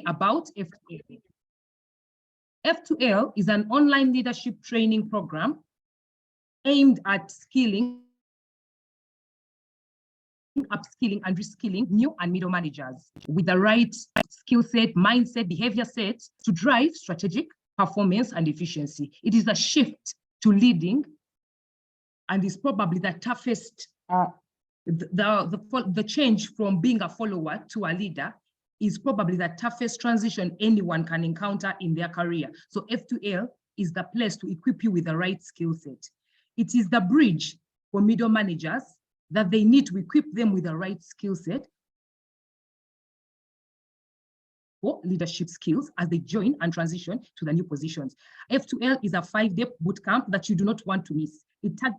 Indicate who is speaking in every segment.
Speaker 1: about F2L. F2L is an online leadership training program aimed at skilling, upskilling, and reskilling new and middle managers with the right skill set, mindset, behavior set to drive strategic performance and efficiency. It is a shift to leading, and is probably the toughest, the change from being a follower to a leader is probably the toughest transition anyone can encounter in their career. So F2L is the place to equip you with the right skill set. It is the bridge for middle managers that they need to equip them with the right skill set for leadership skills as they join and transition to the new positions. F2L is a 5-day bootcamp that you do not want to miss.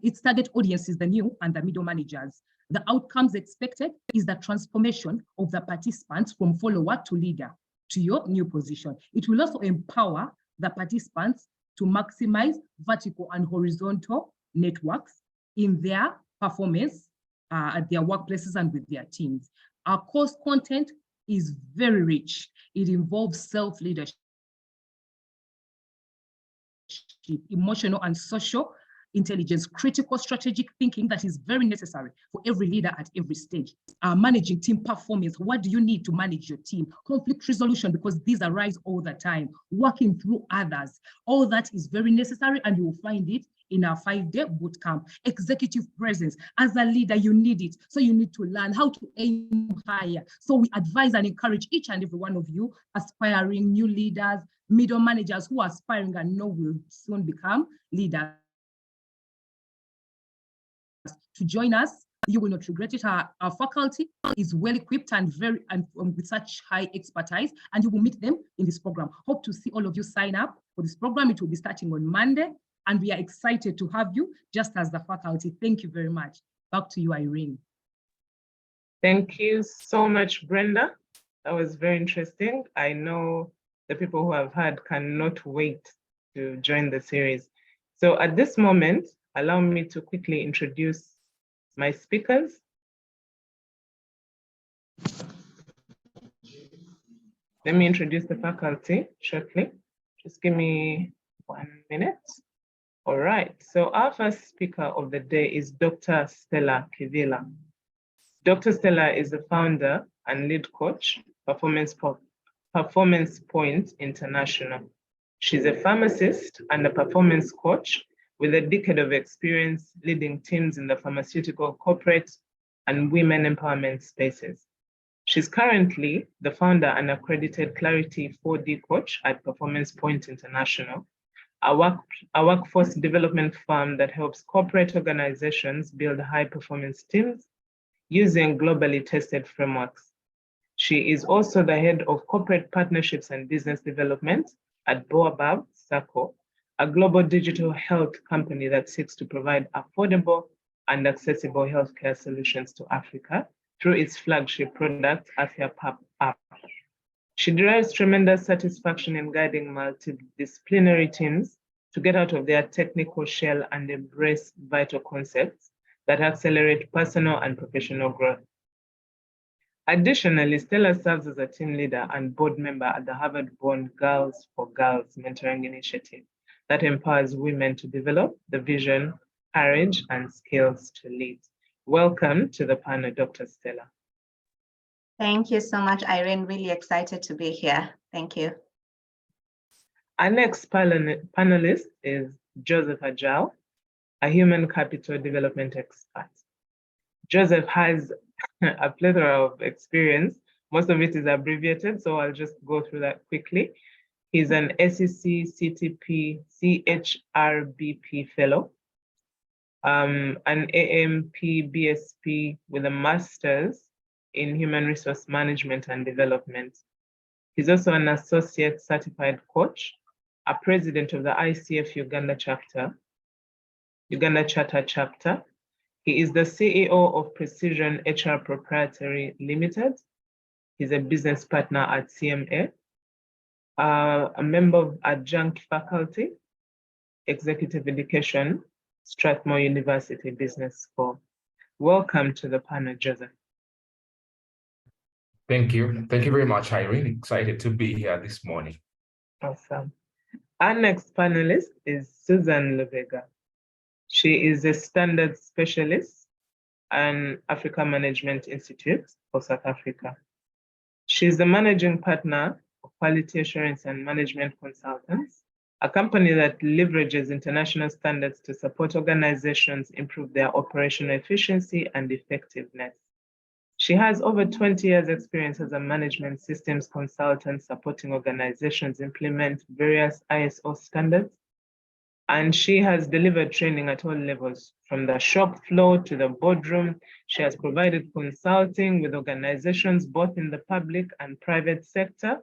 Speaker 1: Its target audience is the new and the middle managers. The outcomes expected is the transformation of the participants from follower to leader to your new position. It will also empower the participants to maximize vertical and horizontal networks in their performance at their workplaces and with their teams. Our course content is very rich. It involves self-leadership, emotional and social intelligence, critical strategic thinking that is very necessary for every leader at every stage. Managing team performance, what do you need to manage your team? Conflict resolution, because these arise all the time. Working through others, all that is very necessary, and you will find it in our 5-day bootcamp. Executive presence, as a leader, you need it. So you need to learn how to aim higher. So we advise and encourage each and every one of you aspiring new leaders, middle managers who are aspiring and know will soon become leaders, to join us. You will not regret it. Our faculty is well equipped and with such high expertise, and you will meet them in this program. Hope to see all of you sign up for this program. It will be starting on Monday, and we are excited to have you just as the faculty. Thank you very much. Back to you, Irene.
Speaker 2: Thank you so much, Brenda. That was very interesting. I know the people who have heard cannot wait to join the series. So at this moment, allow me to quickly introduce my speakers. Let me introduce the faculty shortly. Just give me 1 minute. All right, so our first speaker of the day is Dr. Stella Kivila. Dr. Stella is the founder and lead coach, Performance Point International. She's a pharmacist and a performance coach with a decade of experience leading teams in the pharmaceutical, corporate, and women empowerment spaces. She's currently the founder and accredited Clarity 4D coach at Performance Point International, a workforce development firm that helps corporate organizations build high-performance teams using globally tested frameworks. She is also the head of corporate partnerships and business development at Boabab Sako, a global digital health company that seeks to provide affordable and accessible healthcare solutions to Africa through its flagship product, AfyaPap app. She derives tremendous satisfaction in guiding multidisciplinary teams to get out of their technical shell and embrace vital concepts that accelerate personal and professional growth. Additionally, Stella serves as a team leader and board member at the Harvard-born Girls for Girls mentoring initiative that empowers women to develop the vision, courage, and skills to lead. Welcome to the panel, Dr. Stella.
Speaker 3: Thank you so much, Irene. Really excited to be here. Thank you.
Speaker 2: Our next panelist is Joseph Ajao, a human capital development expert. Joseph has a plethora of experience. Most of it is abbreviated, so I'll just go through that quickly. He's an SEC CTP CHRBP fellow, an AMP BSP with a master's in human resource management and development. He's also an associate certified coach, a president of the ICF Uganda Charter chapter. He is the CEO of Precision HR Proprietary Limited. He's a business partner at CMA, a member of adjunct faculty, executive education, Strathmore University Business School. Welcome to the panel, Joseph.
Speaker 4: Thank you. Thank you very much, Irene. Excited to be here this morning.
Speaker 2: Awesome. Our next panelist is Susan Lubega. She is a standards specialist and Africa Management Institute for South Africa. She's the managing partner of Quality Assurance and Management Consultants, a company that leverages international standards to support organizations improve their operational efficiency and effectiveness. She has over 20 years experience as a management systems consultant supporting organizations implement various ISO standards. And she has delivered training at all levels, from the shop floor to the boardroom. She has provided consulting with organizations both in the public and private sector.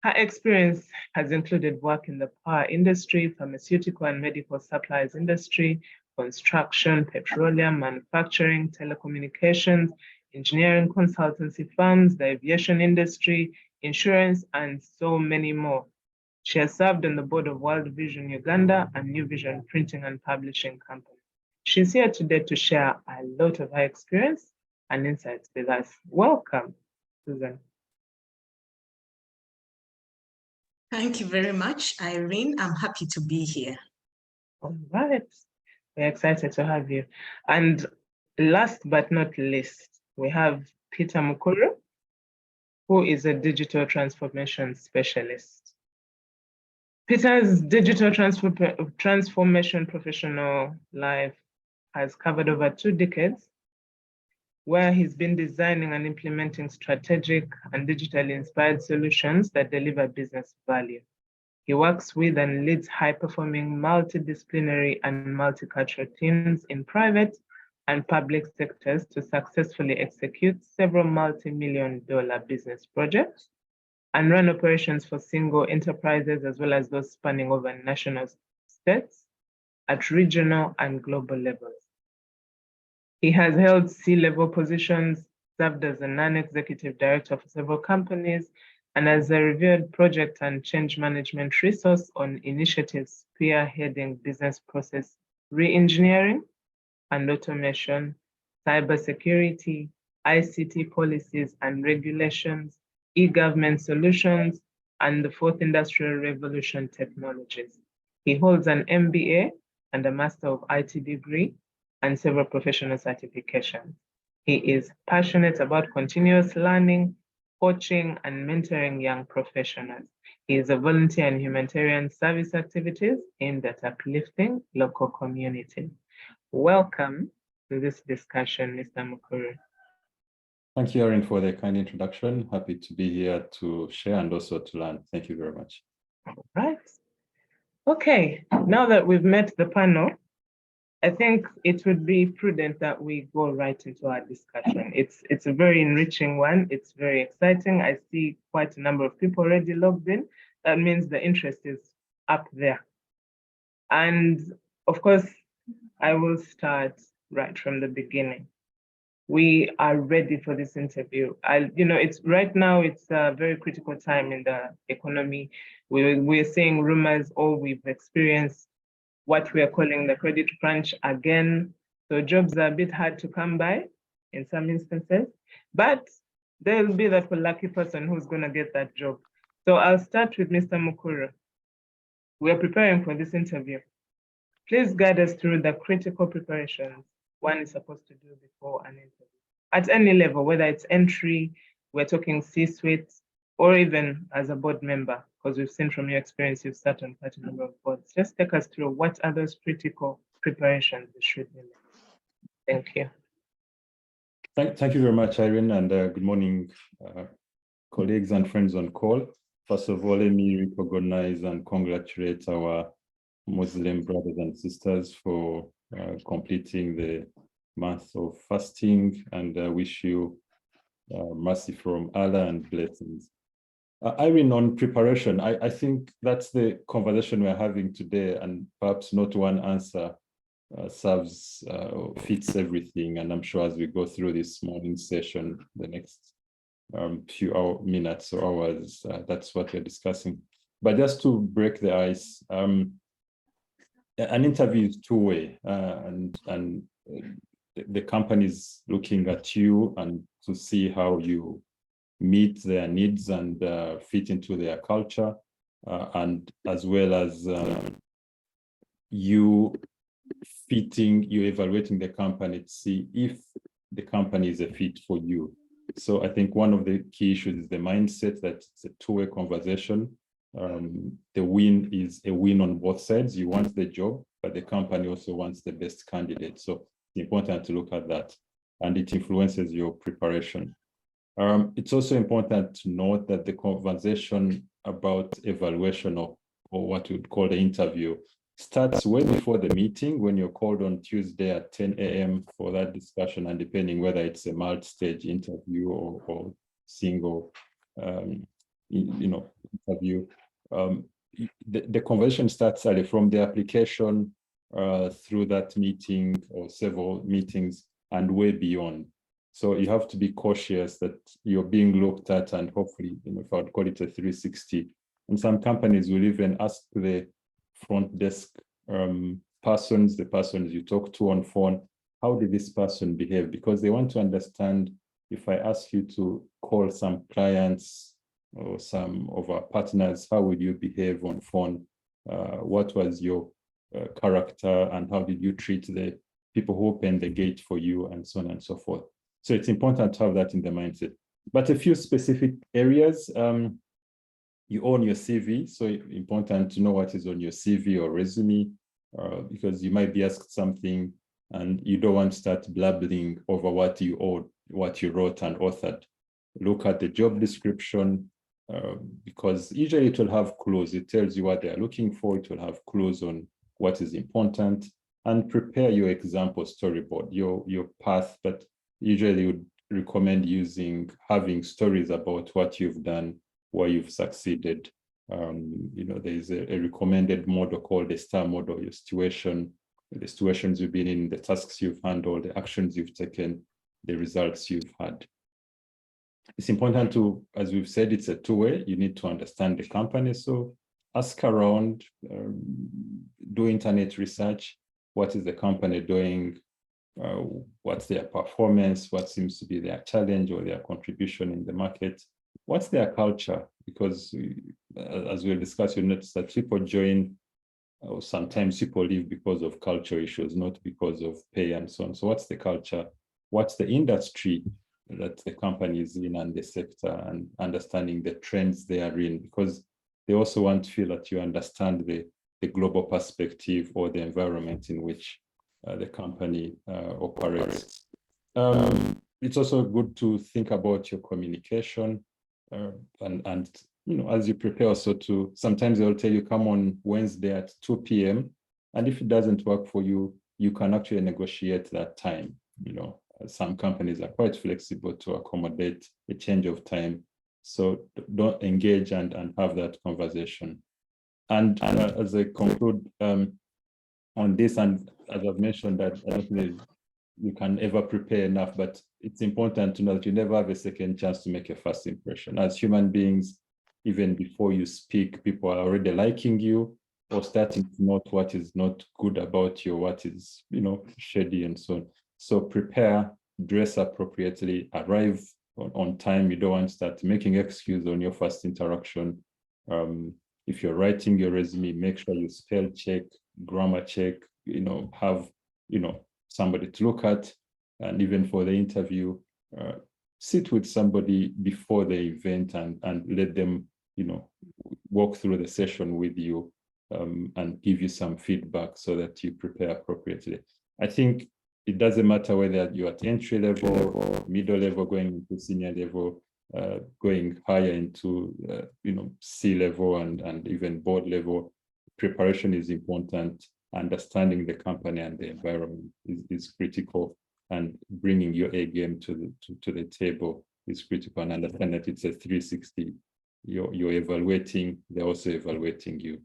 Speaker 2: Her experience has included work in the power industry, pharmaceutical and medical supplies industry, construction, petroleum, manufacturing, telecommunications, engineering consultancy firms, the aviation industry, insurance, and so many more. She has served on the board of World Vision Uganda and New Vision Printing and Publishing Company. She's here today to share a lot of her experience and insights with us. Welcome, Susan.
Speaker 5: Thank you very much, Irene. I'm happy to be here.
Speaker 2: All right. We're excited to have you. And last but not least, we have Peter Mukuru, who is a digital transformation specialist. Peter's digital transformation professional life has covered over 2 decades, where he's been designing and implementing strategic and digitally inspired solutions that deliver business value. He works with and leads high-performing multidisciplinary and multicultural teams in private and public sectors to successfully execute several multi-million-dollar business projects and run operations for single enterprises as well as those spanning over national states at regional and global levels. He has held C-level positions, served as a non-executive director for several companies, and as a revered project and change management resource on initiatives spearheading business process re-engineering and automation, cybersecurity, ICT policies and regulations, e-government solutions, and the fourth industrial revolution technologies. He holds an MBA and a Master of IT degree and several professional certifications. He is passionate about continuous learning, coaching, and mentoring young professionals. He is a volunteer in humanitarian service activities aimed at uplifting local communities. Welcome to this discussion, Mr. Mukuru.
Speaker 6: Thank you, Erin, for the kind introduction. Happy to be here to share and also to learn. Thank you very much.
Speaker 2: All right. Okay, now that we've met the panel, I think it would be prudent that we go right into our discussion. It's a very enriching one. It's very exciting. I see quite a number of people already logged in. That means the interest is up there. And of course, I will start right from the beginning. We are ready for this interview. It's right now, it's a very critical time in the economy. We're seeing rumors, or we've experienced what we are calling the credit crunch again. So jobs are a bit hard to come by in some instances, but there'll be that lucky person who's going to get that job. So I'll start with Mr. Mukuru. We are preparing for this interview. Please guide us through the critical preparations one is supposed to do before an interview. At any level, whether it's entry, we're talking C-suite, or even as a board member, because we've seen from your experience, you've sat on quite a number of boards. Just take us through what are those critical preparations we should be making. Thank you.
Speaker 6: Thank you very much, Irene, and good morning, colleagues and friends on call. First of all, let me recognize and congratulate our Muslim brothers and sisters for completing the month of fasting, and wish you mercy from Allah and blessings. Irene, on preparation, I think that's the conversation we're having today, and perhaps not one answer fits everything. And I'm sure as we go through this morning session, the next few minutes or hours, that's what we're discussing. But just to break the ice, an interview is two-way, and the company is looking at you and to see how you meet their needs and fit into their culture, and as well as you evaluating the company to see if the company is a fit for you. So I think one of the key issues is the mindset that it's a two-way conversation. The win is a win on both sides. You want the job, but the company also wants the best candidate. So it's important to look at that, and it influences your preparation. It's also important to note that the conversation about evaluation or what we would call the interview starts way before the meeting, when you're called on Tuesday at 10 a.m. for that discussion, and depending whether it's a multi-stage interview or single interview. The conversation starts early, from the application through that meeting or several meetings and way beyond. So you have to be cautious that you're being looked at, and hopefully, if I would call it a 360. And some companies will even ask the front desk persons, the persons you talk to on phone, how did this person behave? Because they want to understand, if I ask you to call some clients or some of our partners, how would you behave on phone? What was your character, and how did you treat the people who opened the gate for you, and so on and so forth. So it's important to have that in the mindset. But a few specific areas, you own your CV, so important to know what is on your CV or resume, because you might be asked something and you don't want to start blabbering over what you wrote and authored. Look at the job description, because usually it will have clues. It tells you what they're looking for. It will have clues on what is important, and prepare your example storyboard, your path. But usually would recommend having stories about what you've done, where you've succeeded. There's a recommended model called the STAR model: your situation, the situations you've been in, the tasks you've handled, the actions you've taken, the results you've had. It's important to, as we've said, it's a two-way. You need to understand the company. So ask around, do internet research. What is the company doing? What's their performance? What seems to be their challenge or their contribution in the market? What's their culture? Because as we'll discuss, you'll notice that people join, or sometimes people leave because of culture issues, not because of pay and so on. So what's the culture? What's the industry that the company is in, and the sector, and understanding the trends they are in, because they also want to feel that you understand the global perspective or the environment in which the company operates. It's also good to think about your communication, and as you prepare also sometimes they'll tell you, come on Wednesday at 2 p.m. And if it doesn't work for you, you can actually negotiate that time. Some companies are quite flexible to accommodate a change of time. So don't engage and have that conversation. And as I conclude on this, and as I've mentioned, that I don't think you can ever prepare enough, but it's important to know that you never have a second chance to make a first impression. As human beings, even before you speak, people are already liking you or starting to note what is not good about you, what is, shady and so on. So prepare, dress appropriately, arrive on time. You don't want to start making excuses on your first interaction. If you're writing your resume, make sure you spell check, grammar check, have, somebody to look at. And even for the interview, sit with somebody before the event and let them, walk through the session with you, and give you some feedback so that you prepare appropriately. I think it doesn't matter whether you're at entry level or middle level, going into senior level, going higher into, C level and even board level. Preparation is important. Understanding the company and the environment is critical, and bringing your A game to the table is critical. And understand that it's a 360. You're evaluating, they're also evaluating you.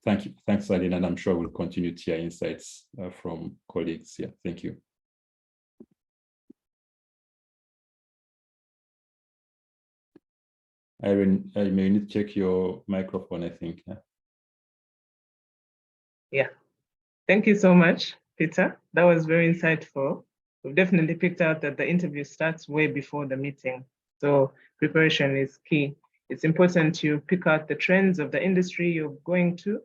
Speaker 6: Thank you. Thanks, Aline, and I'm sure we'll continue to hear insights from colleagues here. Thank you. Irene, you may need to check your microphone, I think.
Speaker 2: Yeah. Thank you so much, Peter. That was very insightful. We've definitely picked out that the interview starts way before the meeting. So preparation is key. It's important to pick out the trends of the industry you're going to,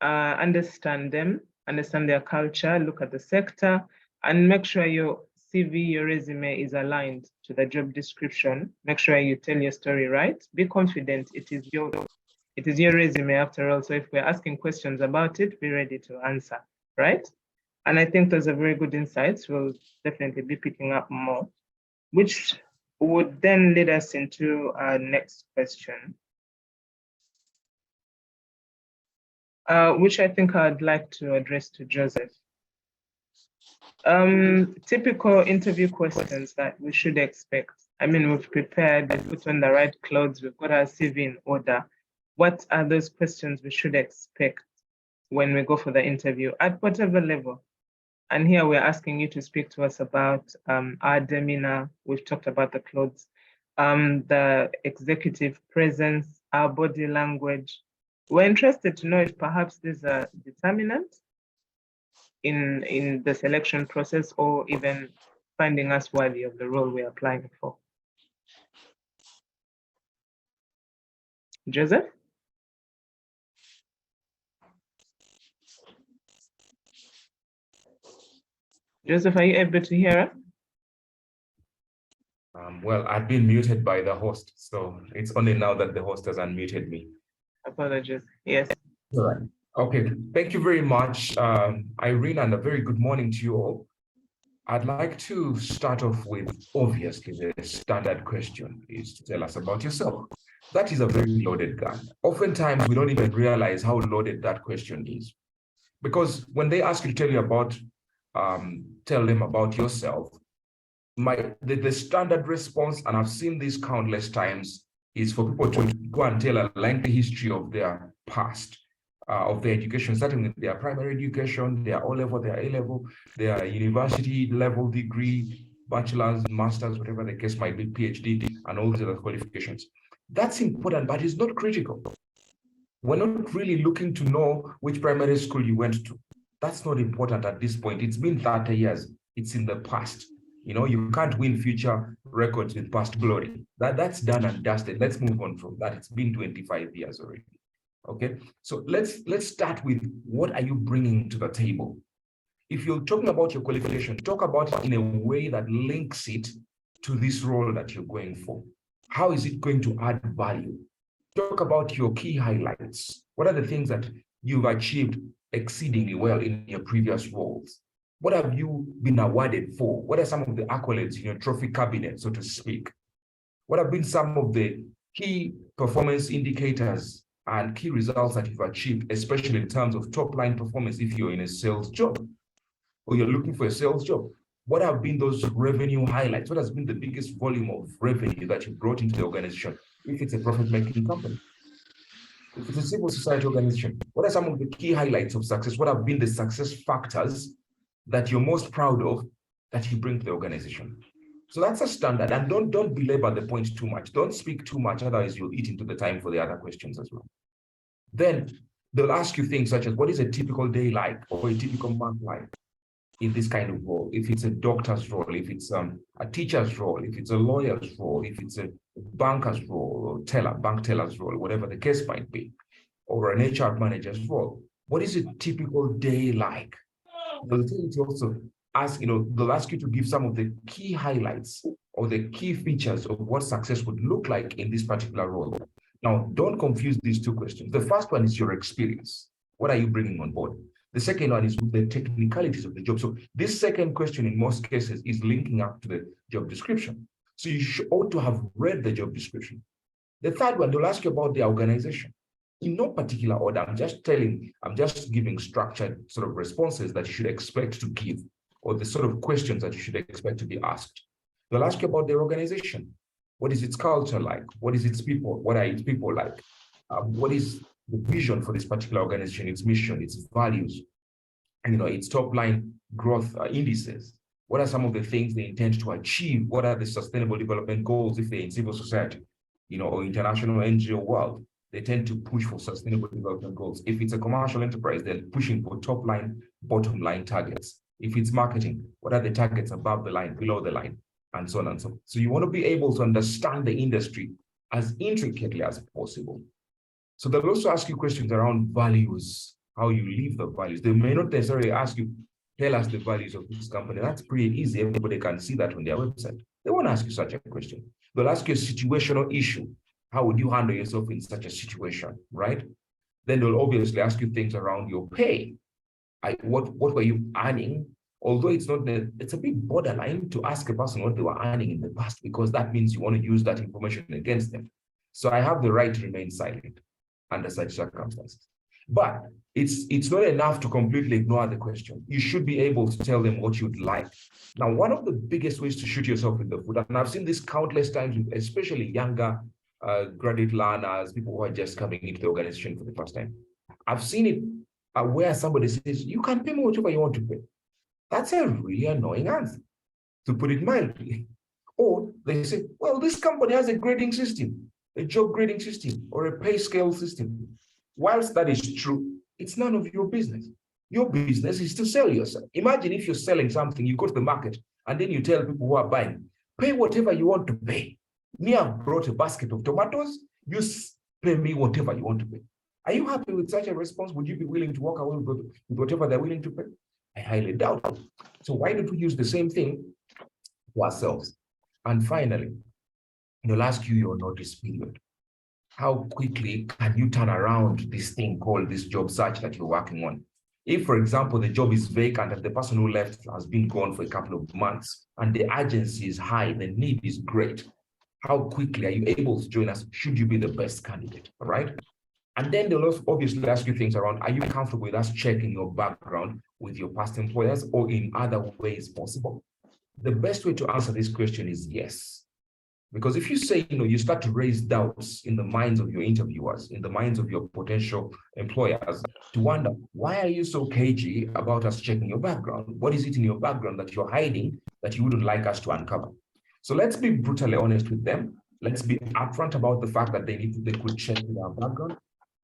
Speaker 2: understand them, understand their culture, look at the sector, and make sure your CV, your resume is aligned to the job description. Make sure you tell your story right. Be confident. It is your resume after all. So if we're asking questions about it, be ready to answer, right? And I think those are very good insights. We'll definitely be picking up more, which would then lead us into our next question, which I think I'd like to address to Joseph. Typical interview questions that we should expect. I mean, we've prepared, we've put on the right clothes, we've got our CV in order. What are those questions we should expect when we go for the interview at whatever level? And here we're asking you to speak to us about our demeanor. We've talked about the clothes, the executive presence, our body language. We're interested to know if perhaps these are determinants in the selection process or even finding us worthy of the role we're applying for. Joseph? Joseph, are you able to hear us?
Speaker 4: Well, I've been muted by the host, so it's only now that the host has unmuted me.
Speaker 2: Apologies. Yes.
Speaker 4: All right. Okay, thank you very much, Irene, and a very good morning to you all. I'd like to start off with, obviously, the standard question is to tell us about yourself. That is a very loaded gun. Oftentimes, we don't even realize how loaded that question is. Because when they ask you to tell them about yourself, the standard response, and I've seen this countless times, is for people to go and tell a lengthy history of their past, of their education, starting with their primary education, their O-level, their A-level, their university level degree, bachelor's, master's, whatever the case might be, PhD, and all these other qualifications. That's important, but it's not critical. We're not really looking to know which primary school you went to. That's not important at this point. It's been 30 years. It's in the past. You know, you can't win future records with past glory. That's done and dusted. Let's move on from that. It's been 25 years already. Okay, so let's start with, what are you bringing to the table? If you're talking about your qualification, talk about it in a way that links it to this role that you're going for. How is it going to add value? Talk about your key highlights. What are the things that you've achieved exceedingly well in your previous roles? What have you been awarded for? What are some of the accolades in your trophy cabinet, so to speak? What have been some of the key performance indicators and key results that you've achieved, especially in terms of top-line performance if you're in a sales job or you're looking for a sales job? What have been those revenue highlights? What has been the biggest volume of revenue that you brought into the organization if it's a profit-making company? If it's a civil society organization, what are some of the key highlights of success? What have been the success factors that you're most proud of that you bring to the organization? So that's a standard, and don't belabor the point too much. Don't speak too much, otherwise you'll eat into the time for the other questions as well. Then they'll ask you things such as, what is a typical day like, or a typical month like in this kind of role? If it's a doctor's role, if it's a teacher's role, if it's a lawyer's role, if it's a banker's role, or bank teller's role, whatever the case might be, or an HR manager's role, what is a typical day like? They'll tell you to also ask, they'll ask you to give some of the key highlights or the key features of what success would look like in this particular role. Now, don't confuse these two questions. The first one is your experience. What are you bringing on board? The second one is the technicalities of the job. So this second question, in most cases, is linking up to the job description. So you ought to have read the job description. The third one, they'll ask you about the organization. In no particular order, I'm just giving structured sort of responses that you should expect to give, or the sort of questions that you should expect to be asked. They'll ask you about their organization. What is its culture like? What is its people? What are its people like? What is the vision for this particular organization, its mission, its values, and its top line growth indices? What are some of the things they intend to achieve? What are the sustainable development goals if they're in civil society, or international NGO world? They tend to push for sustainable development goals. If it's a commercial enterprise, they're pushing for top line, bottom line targets. If it's marketing, what are the targets above the line, below the line? and so on and so forth. So you want to be able to understand the industry as intricately as possible. So they'll also ask you questions around values, how you live the values. They may not necessarily ask you, tell us the values of this company. That's pretty easy. Everybody can see that on their website. They won't ask you such a question. They'll ask you a situational issue. How would you handle yourself in such a situation, right? Then they'll obviously ask you things around your pay. What were you earning? Although it's not, it's a bit borderline to ask a person what they were earning in the past, because that means you want to use that information against them. So I have the right to remain silent under such circumstances. But it's not enough to completely ignore the question. You should be able to tell them what you'd like. Now, one of the biggest ways to shoot yourself in the foot, and I've seen this countless times, with especially younger graduate learners, people who are just coming into the organization for the first time. I've seen it where somebody says, you can pay me whatever you want to pay. That's a really annoying answer, to put it mildly. Or they say, well, this company has a grading system, a job grading system, or a pay scale system. Whilst that is true, it's none of your business. Your business is to sell yourself. Imagine if you're selling something, you go to the market, and then you tell people who are buying, pay whatever you want to pay. Me, I've brought a basket of tomatoes, you pay me whatever you want to pay. Are you happy with such a response? Would you be willing to walk away with whatever they're willing to pay? I highly doubt it. So why don't we use the same thing for ourselves? And finally, they'll ask you your notice period. How quickly can you turn around this thing called this job search that you're working on? If, for example, the job is vacant and the person who left has been gone for a couple of months and the urgency is high, the need is great, how quickly are you able to join us? Should you be the best candidate, all right? And then they'll also obviously ask you things around, are you comfortable with us checking your background with your past employers or in other ways possible? The best way to answer this question is yes. Because if you say, you start to raise doubts in the minds of your interviewers, in the minds of your potential employers, to wonder, why are you so cagey about us checking your background? What is it in your background that you're hiding that you wouldn't like us to uncover? So let's be brutally honest with them. Let's be upfront about the fact that they could check their background.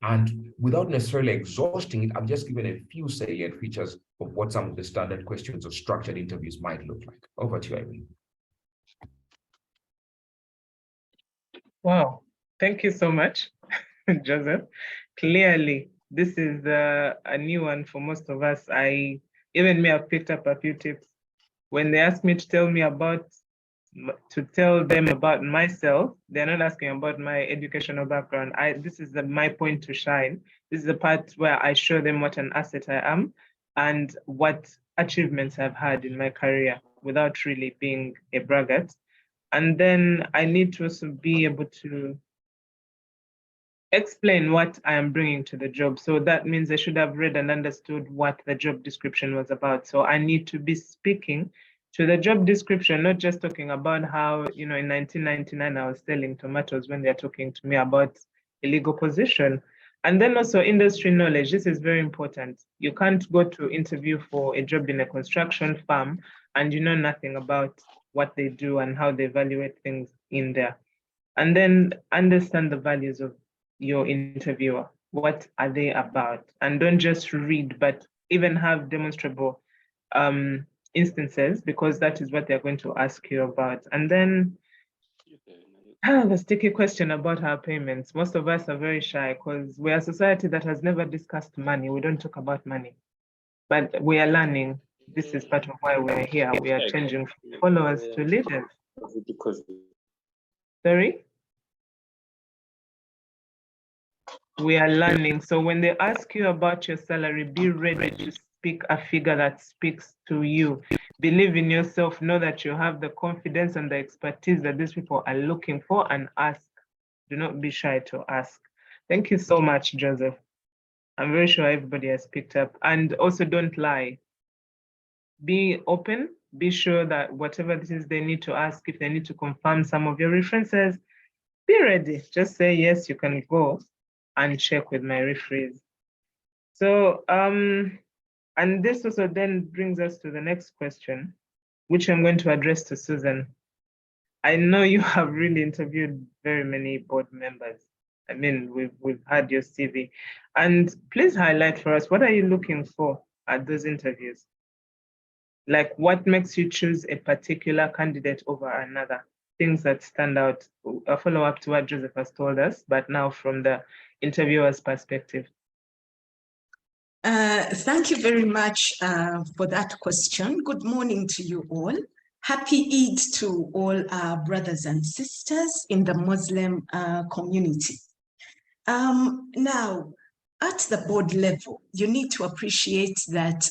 Speaker 4: And without necessarily exhausting it, I've just given a few salient features of what some of the standard questions or structured interviews might look like. Over to you, Irene.
Speaker 2: Wow, thank you so much, Joseph. Clearly, this is a new one for most of us. Even me, I've picked up a few tips. When they ask me to tell them about myself, they're not asking about my educational background. This is my point to shine. This is the part where I show them what an asset I am and what achievements I've had in my career without really being a braggart. And then I need to also be able to explain what I am bringing to the job. So that means I should have read and understood what the job description was about. So I need to be speaking to the job description, not just talking about how, in 1999, I was selling tomatoes when they're talking to me about illegal possession. And then also industry knowledge. This is very important. You can't go to interview for a job in a construction firm and you know nothing about what they do and how they evaluate things in there. And then understand the values of your interviewer. What are they about? And don't just read, but even have demonstrable instances, because that is what they're going to ask you about. And then the sticky question about our payments. Most of us are very shy because we're a society that has never discussed money. We don't talk about money, but we are learning. This is part of why we're here. We are changing from followers to leaders. Sorry? We are learning. So when they ask you about your salary, be ready to speak a figure that speaks to you. Believe in yourself, know that you have the confidence and the expertise that these people are looking for, and ask. Do not be shy to ask. Thank you so much, Joseph. I'm very sure everybody has picked up. And also don't lie. Be open, be sure that whatever this is they need to ask, if they need to confirm some of your references, be ready. Just say, yes, you can go and check with my referees. So, and this also then brings us to the next question, which I'm going to address to Susan. I know you have really interviewed very many board members. I mean, we've had your CV. And please highlight for us, what are you looking for at those interviews? Like what makes you choose a particular candidate over another? Things that stand out, a follow-up to what Joseph has told us, but now from the interviewer's perspective.
Speaker 5: Thank you very much for that question. Good morning to you all. Happy Eid to all our brothers and sisters in the Muslim community. Now, at the board level, you need to appreciate that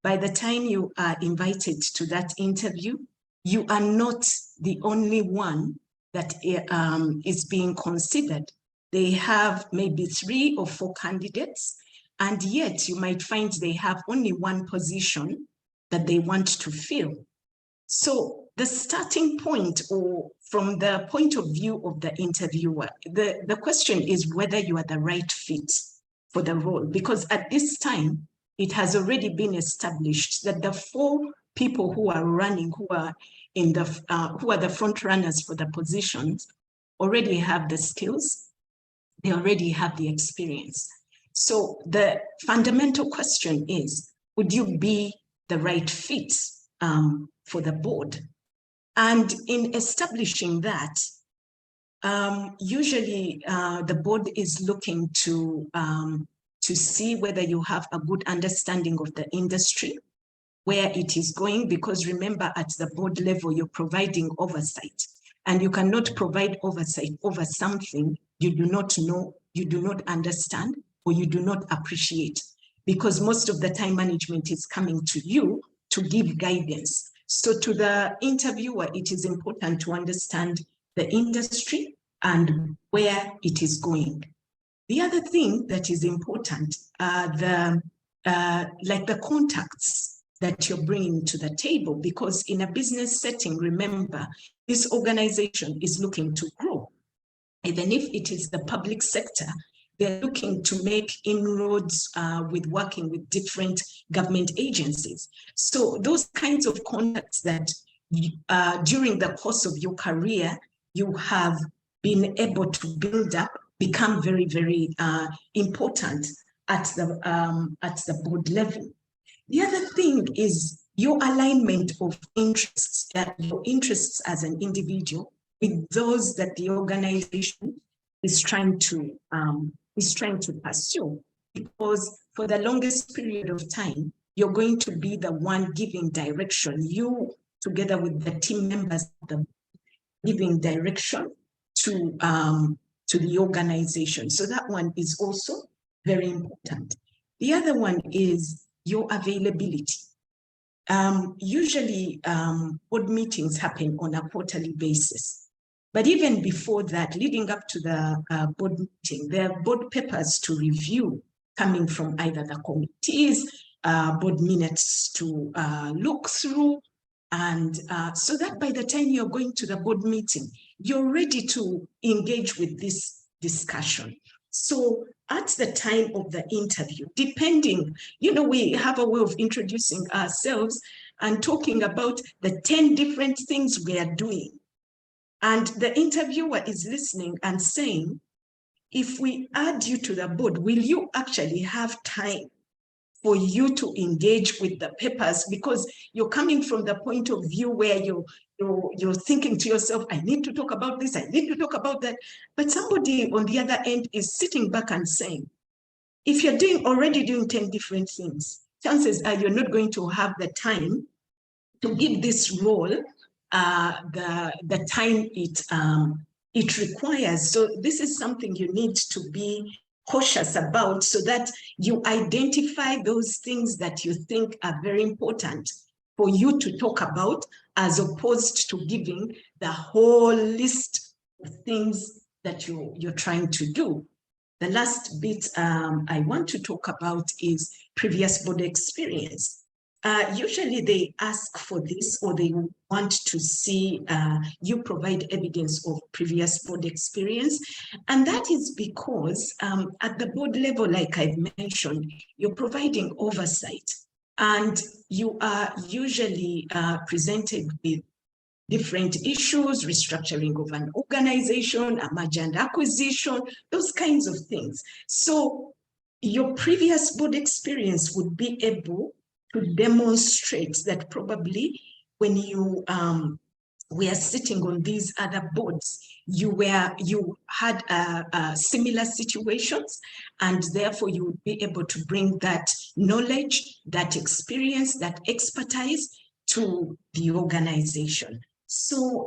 Speaker 5: by the time you are invited to that interview, you are not the only one that is being considered. They have maybe 3 or 4 candidates, and yet you might find they have only one position that they want to fill. So the starting point, or from the point of view of the interviewer, the question is whether you are the right fit for the role, because at this time, it has already been established that the 4 people who are running, who are the front runners for the positions, already have the skills, they already have the experience. So the fundamental question is, would you be the right fit for the board? And in establishing that, usually the board is looking to see whether you have a good understanding of the industry, where it is going, because remember, at the board level, you're providing oversight, and you cannot provide oversight over something you do not know, you do not understand, or you do not appreciate, because most of the time management is coming to you to give guidance. So to the interviewer, it is important to understand the industry and where it is going. The other thing that is important are the contacts that you're bringing to the table, because in a business setting, remember, this organization is looking to grow. Even if it is the public sector, they're looking to make inroads with working with different government agencies. So those kinds of contacts that during the course of your career, you have been able to build up become very, very important at the board level. The other thing is your alignment of interests, your interests as an individual with those that the organization is trying to pursue. Because for the longest period of time, you're going to be the one giving direction. You, together with the team members, giving direction to the organization. So that one is also very important. The other one is your availability. Usually board meetings happen on a quarterly basis. But even before that, leading up to the board meeting, there are board papers to review coming from either the committees, board minutes to look through. And so that by the time you're going to the board meeting, you're ready to engage with this discussion. So at the time of the interview, depending, we have a way of introducing ourselves and talking about the 10 different things we are doing. And the interviewer is listening and saying, if we add you to the board, will you actually have time for you to engage with the papers? Because you're coming from the point of view where you're thinking to yourself, I need to talk about this, I need to talk about that. But somebody on the other end is sitting back and saying, if you're already doing 10 different things, chances are you're not going to have the time to give this role the time it requires. So this is something you need to be cautious about, so that you identify those things that you think are very important for you to talk about, as opposed to giving the whole list of things that you're trying to do. The last bit I want to talk about is previous board experience. Usually they ask for this, or they want to see you provide evidence of previous board experience. And that is because at the board level, like I've mentioned, you're providing oversight, and you are usually presented with different issues, restructuring of an organization, a merger and acquisition, those kinds of things. So your previous board experience would be able to demonstrate that probably when you were sitting on these other boards, you had similar situations, and therefore you would be able to bring that knowledge, that experience, that expertise to the organization. So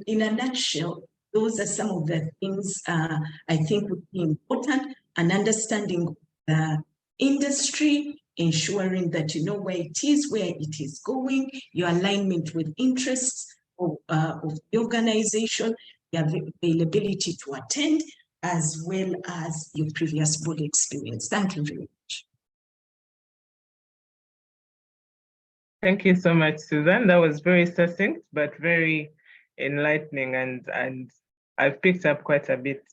Speaker 5: in a nutshell, those are some of the things I think would be important, and understanding the industry, ensuring that you know where it is going, your alignment with interests of the organization, the availability to attend, as well as your previous board experience. Thank you very much.
Speaker 2: Thank you so much, Susan. That was very succinct, but very enlightening, and I've picked up quite a bit.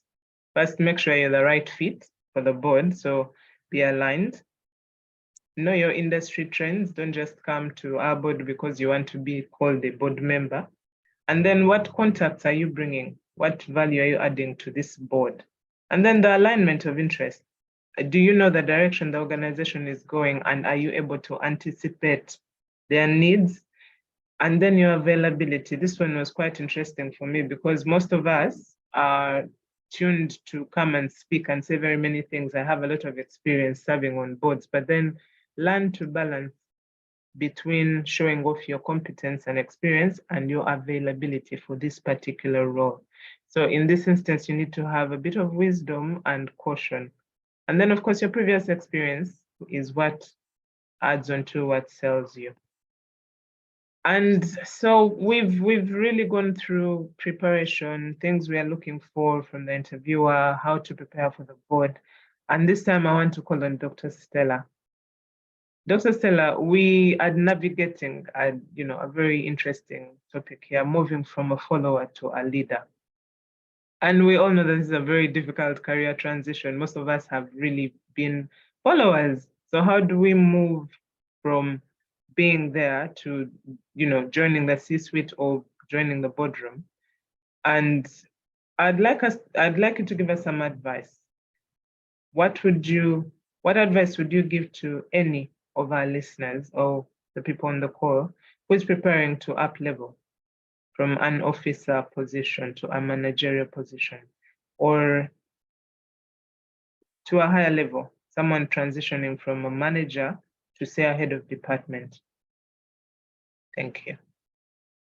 Speaker 2: First, make sure you're the right fit for the board, so be aligned. Know your industry trends. Don't just come to our board because you want to be called a board member. And then what contacts are you bringing? What value are you adding to this board? And then the alignment of interest. Do you know the direction the organization is going, and are you able to anticipate their needs? And then your availability. This one was quite interesting for me because most of us are tuned to come and speak and say very many things. I have a lot of experience serving on boards, but then learn to balance between showing off your competence and experience and your availability for this particular role. So in this instance, you need to have a bit of wisdom and caution. And then of course, your previous experience is what adds on to what sells you. And so we've really gone through preparation, things we are looking for from the interviewer, how to prepare for the board. And this time I want to call on Dr. Stella. Dr. Stella, we are navigating a very interesting topic here, moving from a follower to a leader. And we all know that this is a very difficult career transition. Most of us have really been followers. So how do we move from being there to joining the C-suite or joining the boardroom? And I'd like you to give us some advice. What advice would you give to any of our listeners or the people on the call who is preparing to up level from an officer position to a managerial position, or to a higher level, someone transitioning from a manager to say a head of department? Thank you.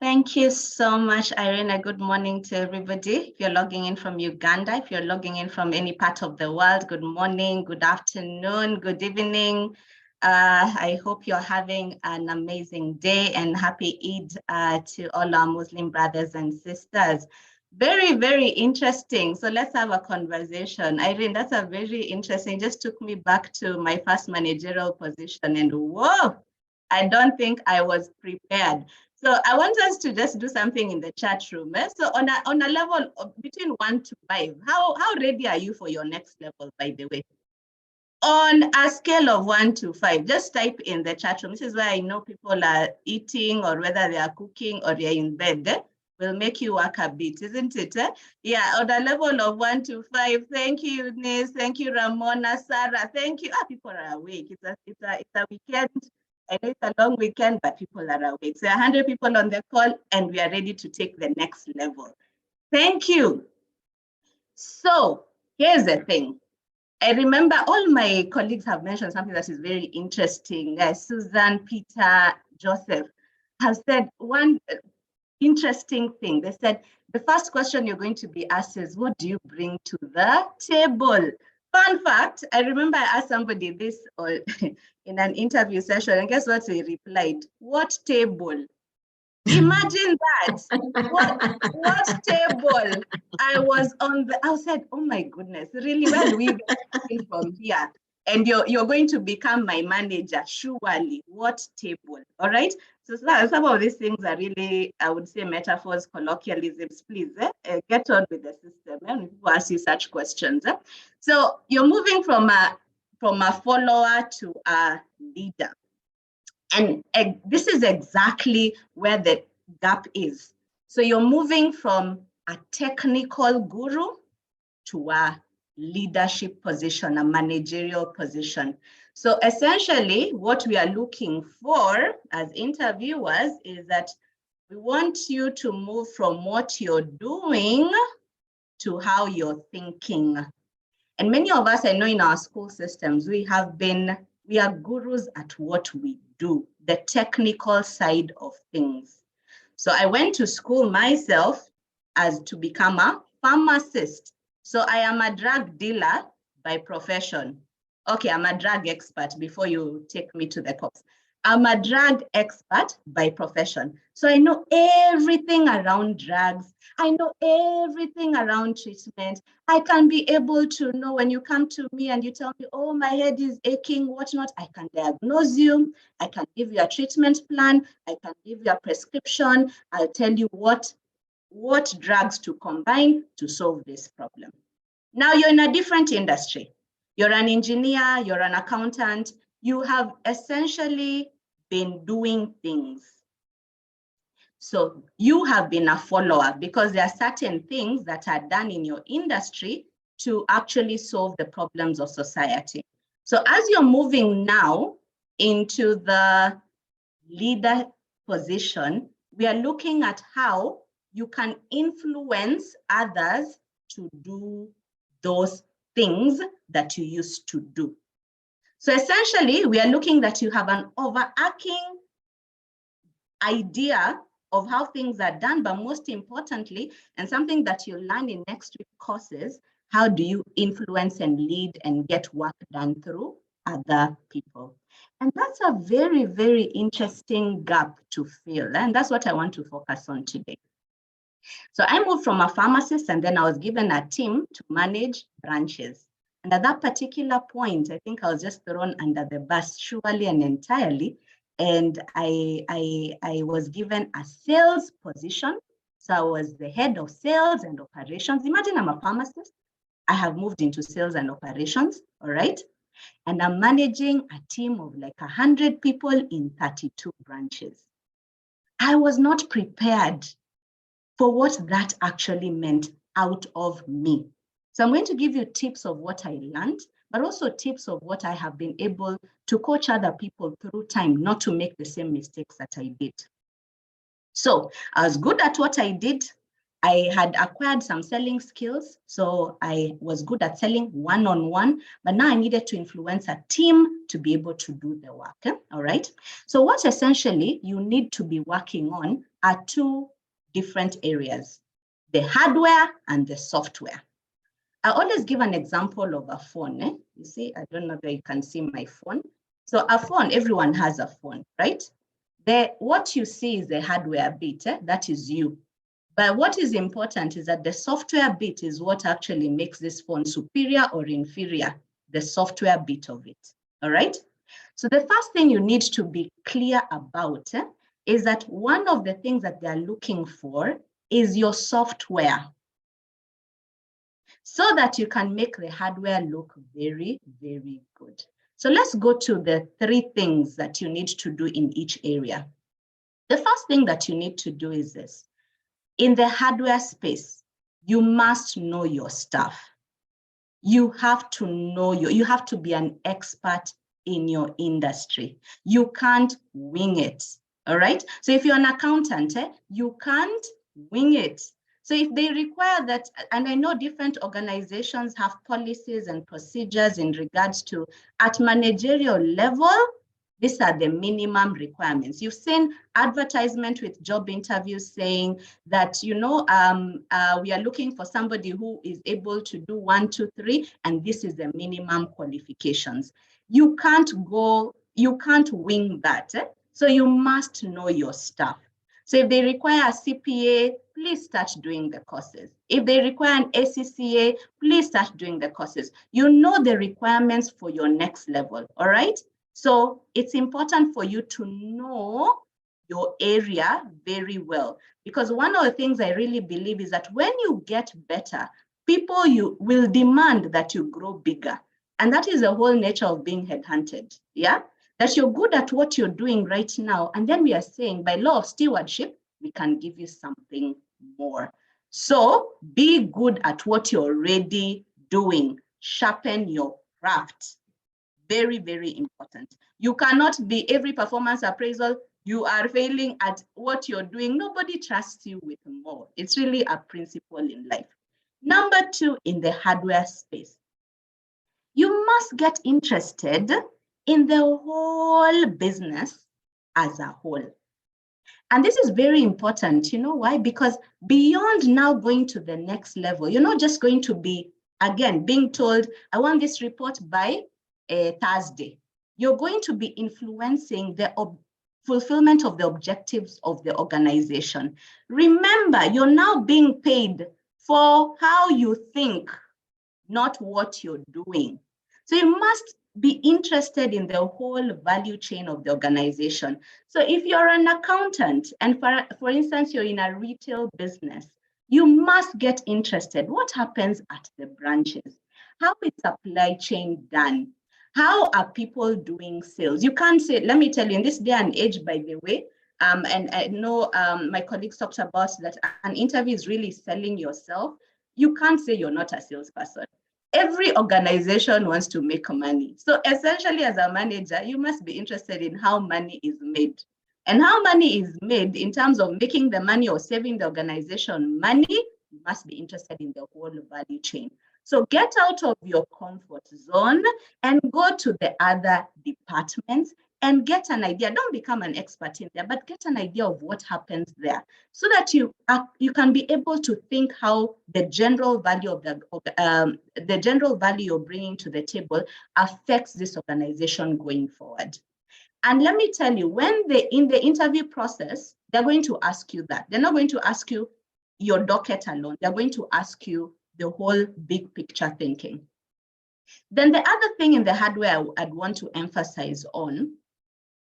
Speaker 3: Thank you so much, Irene. Good morning to everybody. If you're logging in from Uganda, if you're logging in from any part of the world, good morning, good afternoon, good evening. I hope you're having an amazing day, and happy Eid to all our Muslim brothers and sisters. Very, very interesting. So let's have a conversation. Irene, that's a very interesting, just took me back to my first managerial position, and whoa, I don't think I was prepared. So I want us to just do something in the chat room. So on a level of between 1 to 5, how ready are you for your next level, by the way? On a scale of 1 to 5, just type in the chat room. This is where I know people are eating, or whether they are cooking or they're in bed. Will make you work a bit, isn't it? Yeah, on a level of 1 to 5. Thank you, Eunice. Thank you, Ramona, Sarah. Thank you. People are awake. It's a weekend. I know it's a long weekend, but people are awake. So 100 people on the call, and we are ready to take the next level. Thank you. So here's the thing. I remember all my colleagues have mentioned something that is very interesting. Susan, Peter, Joseph have said one interesting thing. They said, the first question you're going to be asked is, what do you bring to the table? Fun fact, I remember I asked somebody this in an interview session, and guess what they replied? What table? Imagine that. What table? I said, oh my goodness, really, where do we get from here? And you're going to become my manager, surely. What table? All right. So some of these things are really, I would say, metaphors, colloquialisms. Please get on with the system. And people ask you such questions. So you're moving from a follower to a leader. And this is exactly where the gap is. So you're moving from a technical guru to a leadership position, a managerial position. So essentially, what we are looking for as interviewers is that we want you to move from what you're doing to how you're thinking. And many of us, I know in our school systems, we are gurus at what we do, the technical side of things. So I went to school myself as to become a pharmacist. So I am a drug dealer by profession. Okay, I'm a drug expert before you take me to the cops. I'm a drug expert by profession. So I know everything around drugs. I know everything around treatment. I can be able to know when you come to me and you tell me, oh, my head is aching, whatnot, I can diagnose you. I can give you a treatment plan. I can give you a prescription. I'll tell you what drugs to combine to solve this problem. Now you're in a different industry. You're an engineer, you're an accountant. You have essentially been doing things. So you have been a follower because there are certain things that are done in your industry to actually solve the problems of society. So as you're moving now into the leader position, we are looking at how you can influence others to do those things that you used to do. So essentially, we are looking that you have an overarching idea of how things are done, but most importantly, and something that you'll learn in next week's courses, how do you influence and lead and get work done through other people? And that's a very, very interesting gap to fill. And that's what I want to focus on today. So I moved from a pharmacist and then I was given a team to manage branches. And at that particular point, I think I was just thrown under the bus surely and entirely. And I was given a sales position. So I was the head of sales and operations. Imagine I'm a pharmacist. I have moved into sales and operations, all right? And I'm managing a team of like 100 people in 32 branches. I was not prepared for what that actually meant out of me. So I'm going to give you tips of what I learned, but also tips of what I have been able to coach other people through time, not to make the same mistakes that I did. So I was good at what I did. I had acquired some selling skills. So I was good at selling one-on-one, but now I needed to influence a team to be able to do the work. All right. So what essentially you need to be working on are two different areas, the hardware and the software. I always give an example of a phone. You see, I don't know if you can see my phone. So a phone, everyone has a phone, right? What you see is the hardware bit, that is you. But what is important is that the software bit is what actually makes this phone superior or inferior, the software bit of it, all right? So the first thing you need to be clear about is that one of the things that they're looking for is your software so that you can make the hardware look very, very good. So let's go to the three things that you need to do in each area. The first thing that you need to do is this. In the hardware space, you must know your stuff. You have to know you have to be an expert in your industry. You can't wing it, all right? So if you're an accountant, you can't wing it. So if they require that, and I know different organizations have policies and procedures in regards to at managerial level, these are the minimum requirements. You've seen advertisement with job interviews saying that, you know, we are looking for somebody who is able to do 1, 2, 3, and this is the minimum qualifications. You can't wing that. So you must know your stuff. So if they require a CPA, please start doing the courses. If they require an ACCA, please start doing the courses. You know the requirements for your next level, all right? So it's important for you to know your area very well, because one of the things I really believe is that when you get better, people you will demand that you grow bigger. And that is the whole nature of being headhunted, yeah? That you're good at what you're doing right now. And then we are saying by law of stewardship, we can give you something more. So be good at what you're already doing. Sharpen your craft. Very, very important. You cannot be every performance appraisal, you are failing at what you're doing. Nobody trusts you with more. It's really a principle in life. Number two, in the hardware space, you must get interested in the whole business as a whole. And this is very important. You know why? Because beyond now going to the next level, you're not just going to be, again, being told, I want this report by Thursday. You're going to be influencing the fulfillment of the objectives of the organization. Remember, you're now being paid for how you think, not what you're doing. So you must be interested in the whole value chain of the organization. So if you're an accountant and for instance, you're in a retail business, you must get interested. What happens at the branches? How is supply chain done? How are people doing sales? You can't say, let me tell you, in this day and age, by the way, and I know my colleagues talked about that an interview is really selling yourself. You can't say you're not a salesperson. Every organization wants to make money. So essentially, as a manager, you must be interested in how money is made. And how money is made in terms of making the money or saving the organization money, you must be interested in the whole value chain. So get out of your comfort zone and go to the other departments and get an idea. Don't become an expert in there, but get an idea of what happens there so that you can be able to think how the general value of the general value you're bringing to the table affects this organization going forward. And let me tell you, when in the interview process, they're going to ask you that. They're not going to ask you your docket alone. They're going to ask you the whole big picture thinking. Then the other thing in the hardware I'd want to emphasize on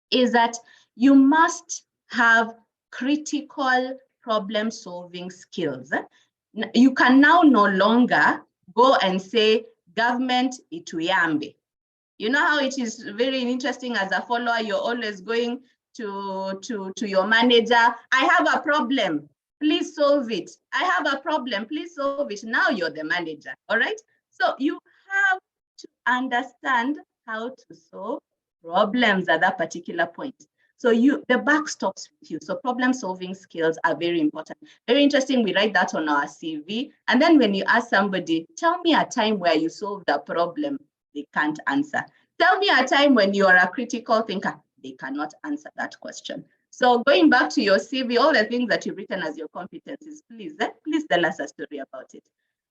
Speaker 3: is that you must have critical problem-solving skills. You can now no longer go and say, government ituyambe. You know how it is very interesting as a follower, you're always going to your manager, I have a problem, please solve it. I have a problem, please solve it. Now you're the manager, all right? So you have to understand how to solve problems at that particular point. So the buck stops with you. So problem-solving skills are very important. Very interesting, we write that on our CV. And then when you ask somebody, tell me a time where you solved a problem, they can't answer. Tell me a time when you are a critical thinker, they cannot answer that question. So going back to your CV, all the things that you've written as your competencies, please tell us a story about it.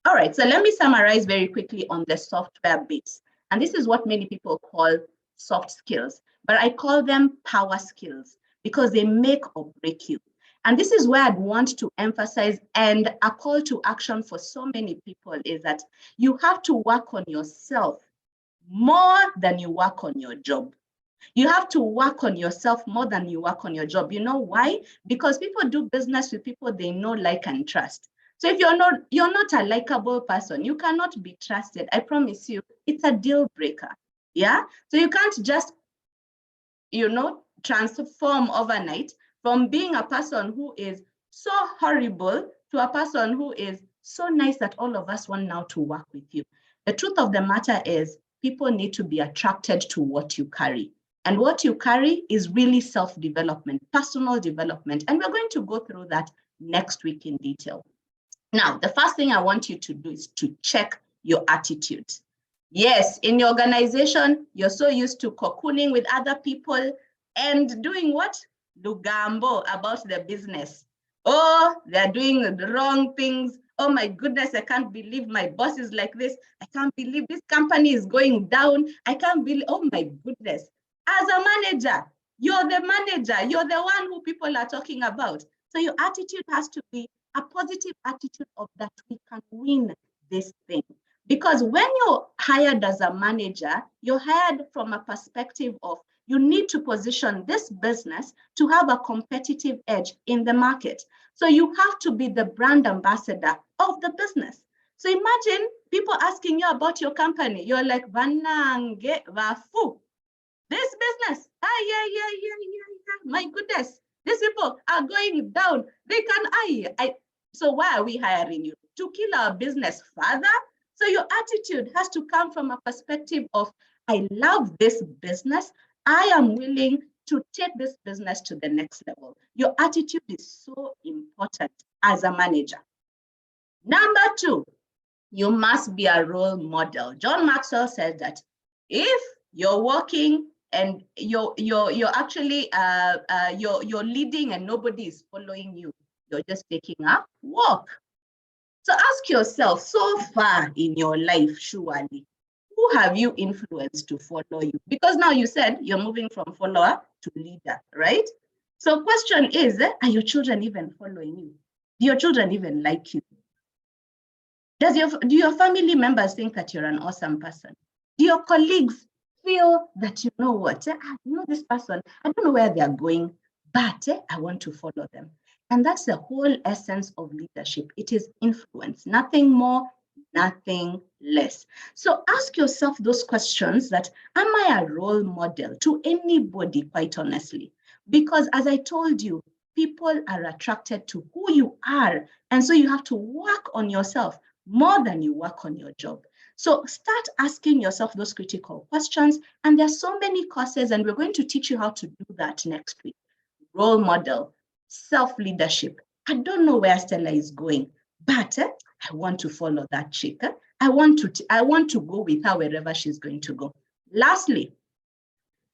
Speaker 3: All right, so let me summarize very quickly on the software bits. And this is what many people call soft skills, but I call them power skills because they make or break you. And this is where I'd want to emphasize, and a call to action for so many people is that you have to work on yourself more than you work on your job. You have to work on yourself more than you work on your job. You know why? Because people do business with people they know, like, and trust. So if you're not a likable person, you cannot be trusted. I promise you, it's a deal breaker. Yeah. So you can't just, transform overnight from being a person who is so horrible to a person who is so nice that all of us want now to work with you. The truth of the matter is people need to be attracted to what you carry. And what you carry is really self-development, personal development. And we're going to go through that next week in detail. Now, the first thing I want you to do is to check your attitude. Yes, in your organization, you're so used to cocooning with other people and doing what? Lugambo about the business. Oh, they're doing the wrong things. Oh my goodness, I can't believe my boss is like this. I can't believe this company is going down. I can't believe, oh my goodness. As a manager, you're the manager. You're the one who people are talking about. So your attitude has to be a positive attitude of that we can win this thing. Because when you're hired as a manager, you're hired from a perspective of you need to position this business to have a competitive edge in the market. So you have to be the brand ambassador of the business. So imagine people asking you about your company. You're like, Vanange Vafu. This business, yeah. My goodness, these people are going down. They can, so why are we hiring you? To kill our business further? So your attitude has to come from a perspective of, I love this business. I am willing to take this business to the next level. Your attitude is so important as a manager. Number 2, you must be a role model. John Maxwell said that if you're working and you're actually you're leading and nobody is following you, you're just taking a walk. So ask yourself, so far in your life, surely, who have you influenced to follow you? Because now you said you're moving from follower to leader, right? So question is, are your children even following you? Do your children even like you? Do your family members think that you're an awesome person? Do your colleagues feel that, you know what, you know this person, I don't know where they're going, but I want to follow them. And that's the whole essence of leadership. It is influence, nothing more, nothing less. So ask yourself those questions that, am I a role model to anybody, quite honestly? Because as I told you, people are attracted to who you are. And so you have to work on yourself more than you work on your job. So start asking yourself those critical questions. And there's so many courses, and we're going to teach you how to do that next week. Role model, self-leadership. I don't know where Stella is going, but I want to follow that chick. I want to go with her wherever she's going to go. Lastly,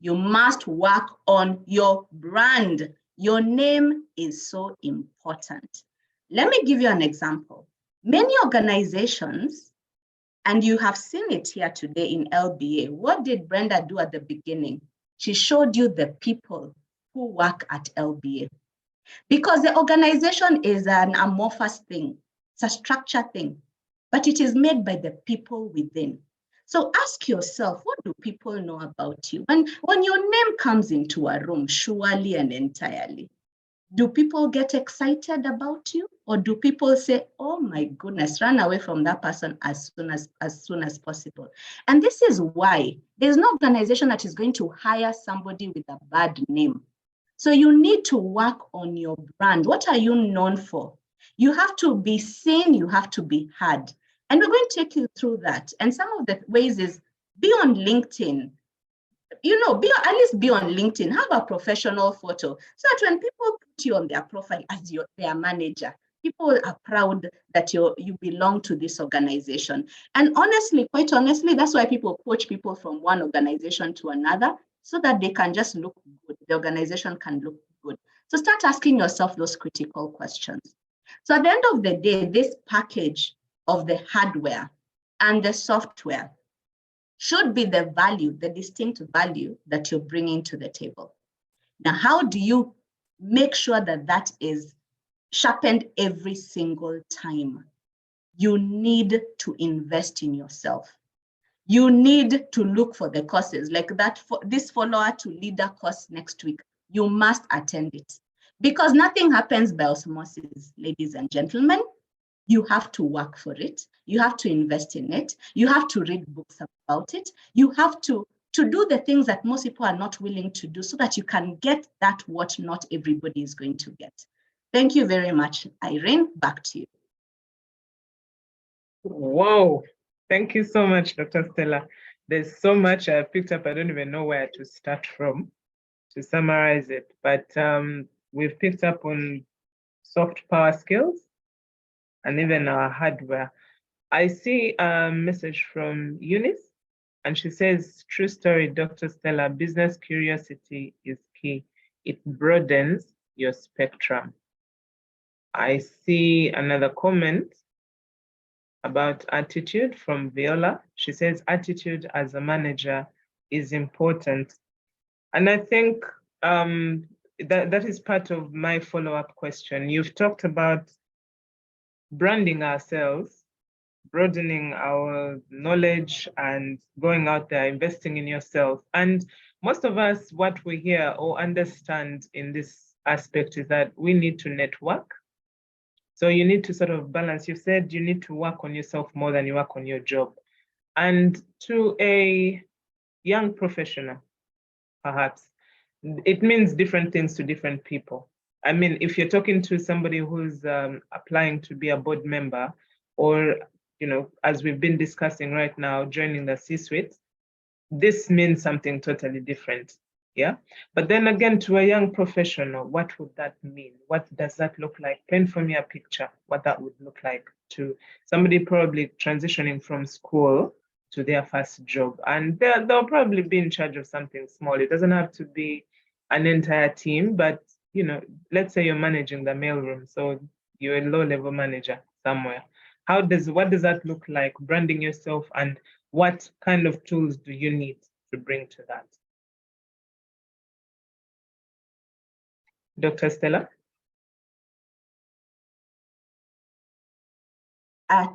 Speaker 3: you must work on your brand. Your name is so important. Let me give you an example. Many organizations, and you have seen it here today in LBA, what did Brenda do at the beginning? She showed you the people who work at LBA. Because the organization is an amorphous thing, it's a structured thing, but it is made by the people within. So ask yourself, what do people know about you? When your name comes into a room, surely and entirely, do people get excited about you? Or do people say, oh my goodness, run away from that person as soon as possible? And this is why there's no organization that is going to hire somebody with a bad name. So you need to work on your brand. What are you known for? You have to be seen, you have to be heard. And we're going to take you through that. And some of the ways is be on LinkedIn. You know, at least be on LinkedIn, have a professional photo so that when people put you on their profile as their manager, people are proud that you belong to this organization. And honestly, quite honestly, that's why people poach people from one organization to another, so that they can just look good. The organization can look good. So start asking yourself those critical questions. So at the end of the day, this package of the hardware and the software should be the value, the distinct value that you're bringing to the table. Now, how do you make sure that that is sharpened every single time? You need to invest in yourself. You need to look for the courses like that. For this follower to leader course next week, you must attend it, because nothing happens by osmosis, ladies and gentlemen. You have to work for it. You have to invest in it. You have to read books about it. You have to do the things that most people are not willing to do, so that you can get that what not everybody is going to get. Thank you very much. Irene, back to you.
Speaker 2: Wow. Thank you so much, Dr. Stella. There's so much I picked up. I don't even know where to start from to summarize it. But we've picked up on soft power skills and even our hardware. I see a message from Eunice, and she says, true story, Dr. Stella, business curiosity is key. It broadens your spectrum. I see another comment about attitude from Viola. She says, attitude as a manager is important. And I think that is part of my follow-up question. You've talked about branding ourselves, broadening our knowledge and going out there, investing in yourself. And most of us, what we hear or understand in this aspect is that we need to network. So you need to sort of balance. You said you need to work on yourself more than you work on your job. And to a young professional, perhaps, it means different things to different people. I mean, if you're talking to somebody who's applying to be a board member, or, you know, as we've been discussing right now, joining the C-suite, this means something totally different. Yeah. But then again, to a young professional, what would that mean? What does that look like? Paint for me a picture, what that would look like to somebody probably transitioning from school to their first job. And they'll probably be in charge of something small. It doesn't have to be an entire team, but you know, let's say you're managing the mailroom, so you're a low-level manager somewhere. What does that look like? Branding yourself, and what kind of tools do you need to bring to that? Dr. Stella?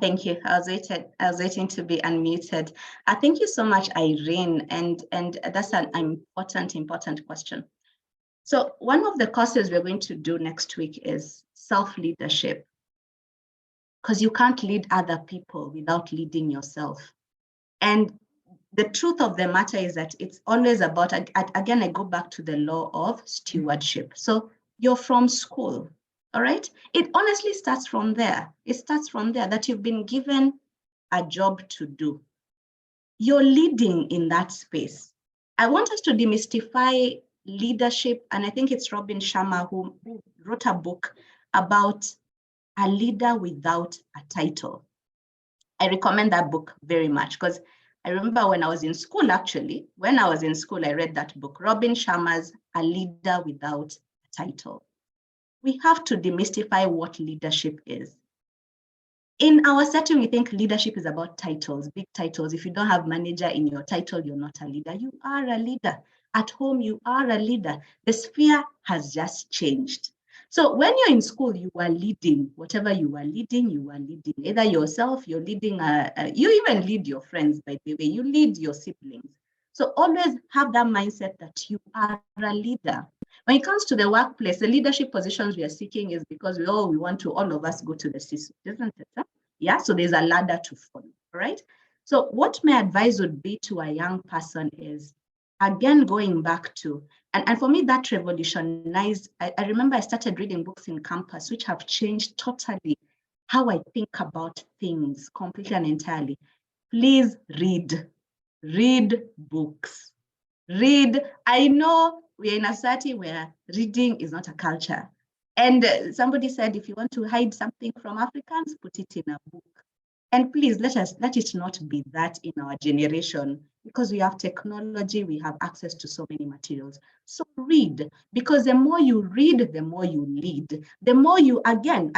Speaker 3: Thank you. I was waiting to be unmuted. Thank you so much, Irene. And that's an important question. So one of the courses we're going to do next week is self-leadership, because you can't lead other people without leading yourself. And the truth of the matter is that it's always about, again, I go back to the law of stewardship. So you're from school, all right? It honestly starts from there. It starts from there, that you've been given a job to do. You're leading in that space. I want us to demystify leadership, and I think it's Robin Sharma who wrote a book about a leader without a title. I recommend that book very much, because I remember when I was in school, actually, when I was in school, I read that book, Robin Sharma's A Leader Without a Title. We have to demystify what leadership is. In our setting, we think leadership is about titles, big titles. If you don't have manager in your title, you're not a leader. You are a leader. At home, you are a leader. The sphere has just changed. So when you're in school, you are leading. Whatever you are leading, either yourself, you're leading, you even lead your friends, by the way, you lead your siblings. So always have that mindset that you are a leader. When it comes to the workplace, the leadership positions we are seeking is because we want to, all of us go to the C-suite, isn't it? Huh? Yeah, so there's a ladder to follow, right? So what my advice would be to a young person is, again, going back to, and for me, that revolutionized, I remember I started reading books in campus, which have changed totally how I think about things completely and entirely. Please read books. Read. I know we're in a society where reading is not a culture. And somebody said, if you want to hide something from Africans, put it in a book. And please let it not be that in our generation, because we have technology, we have access to so many materials. So read, because the more you read, the more you lead. The more you, again,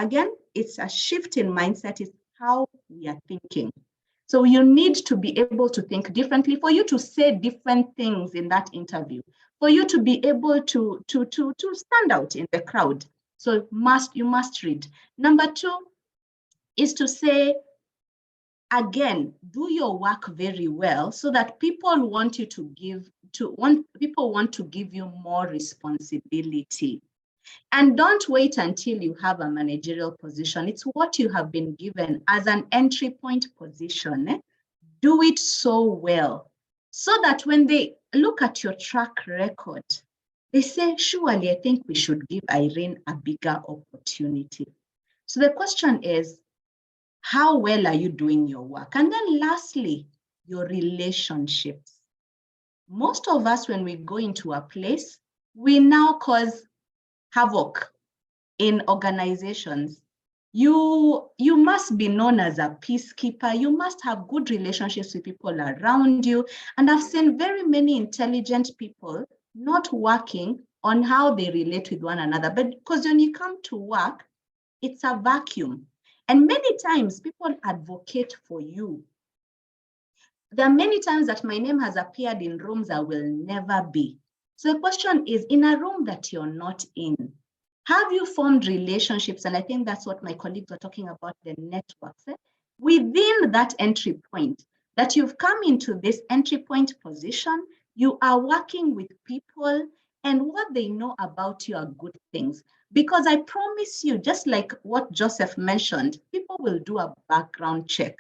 Speaker 3: it's a shift in mindset, it's how we are thinking. So you need to be able to think differently for you to say different things in that interview, for you to be able to stand out in the crowd. So you must read. Number two is to say, again, do your work very well so that people want you to people want to give you more responsibility. And don't wait until you have a managerial position. It's what you have been given as an entry point position. Do it so well so that when they look at your track record, they say, surely I think we should give Irene a bigger opportunity. So the question is, how well are you doing your work? And then lastly, your relationships. Most of us, when we go into a place, we now cause havoc in organizations. You must be known as a peacekeeper. You must have good relationships with people around you. And I've seen very many intelligent people not working on how they relate with one another. But because when you come to work, it's a vacuum. And many times people advocate for you. There are many times that my name has appeared in rooms I will never be. So the question is, in a room that you're not in, have you formed relationships? And I think that's what my colleagues were talking about, the networks. Within that entry point, that you've come into this entry point position, you are working with people, and what they know about you are good things. Because I promise you, just like what Joseph mentioned, people will do a background check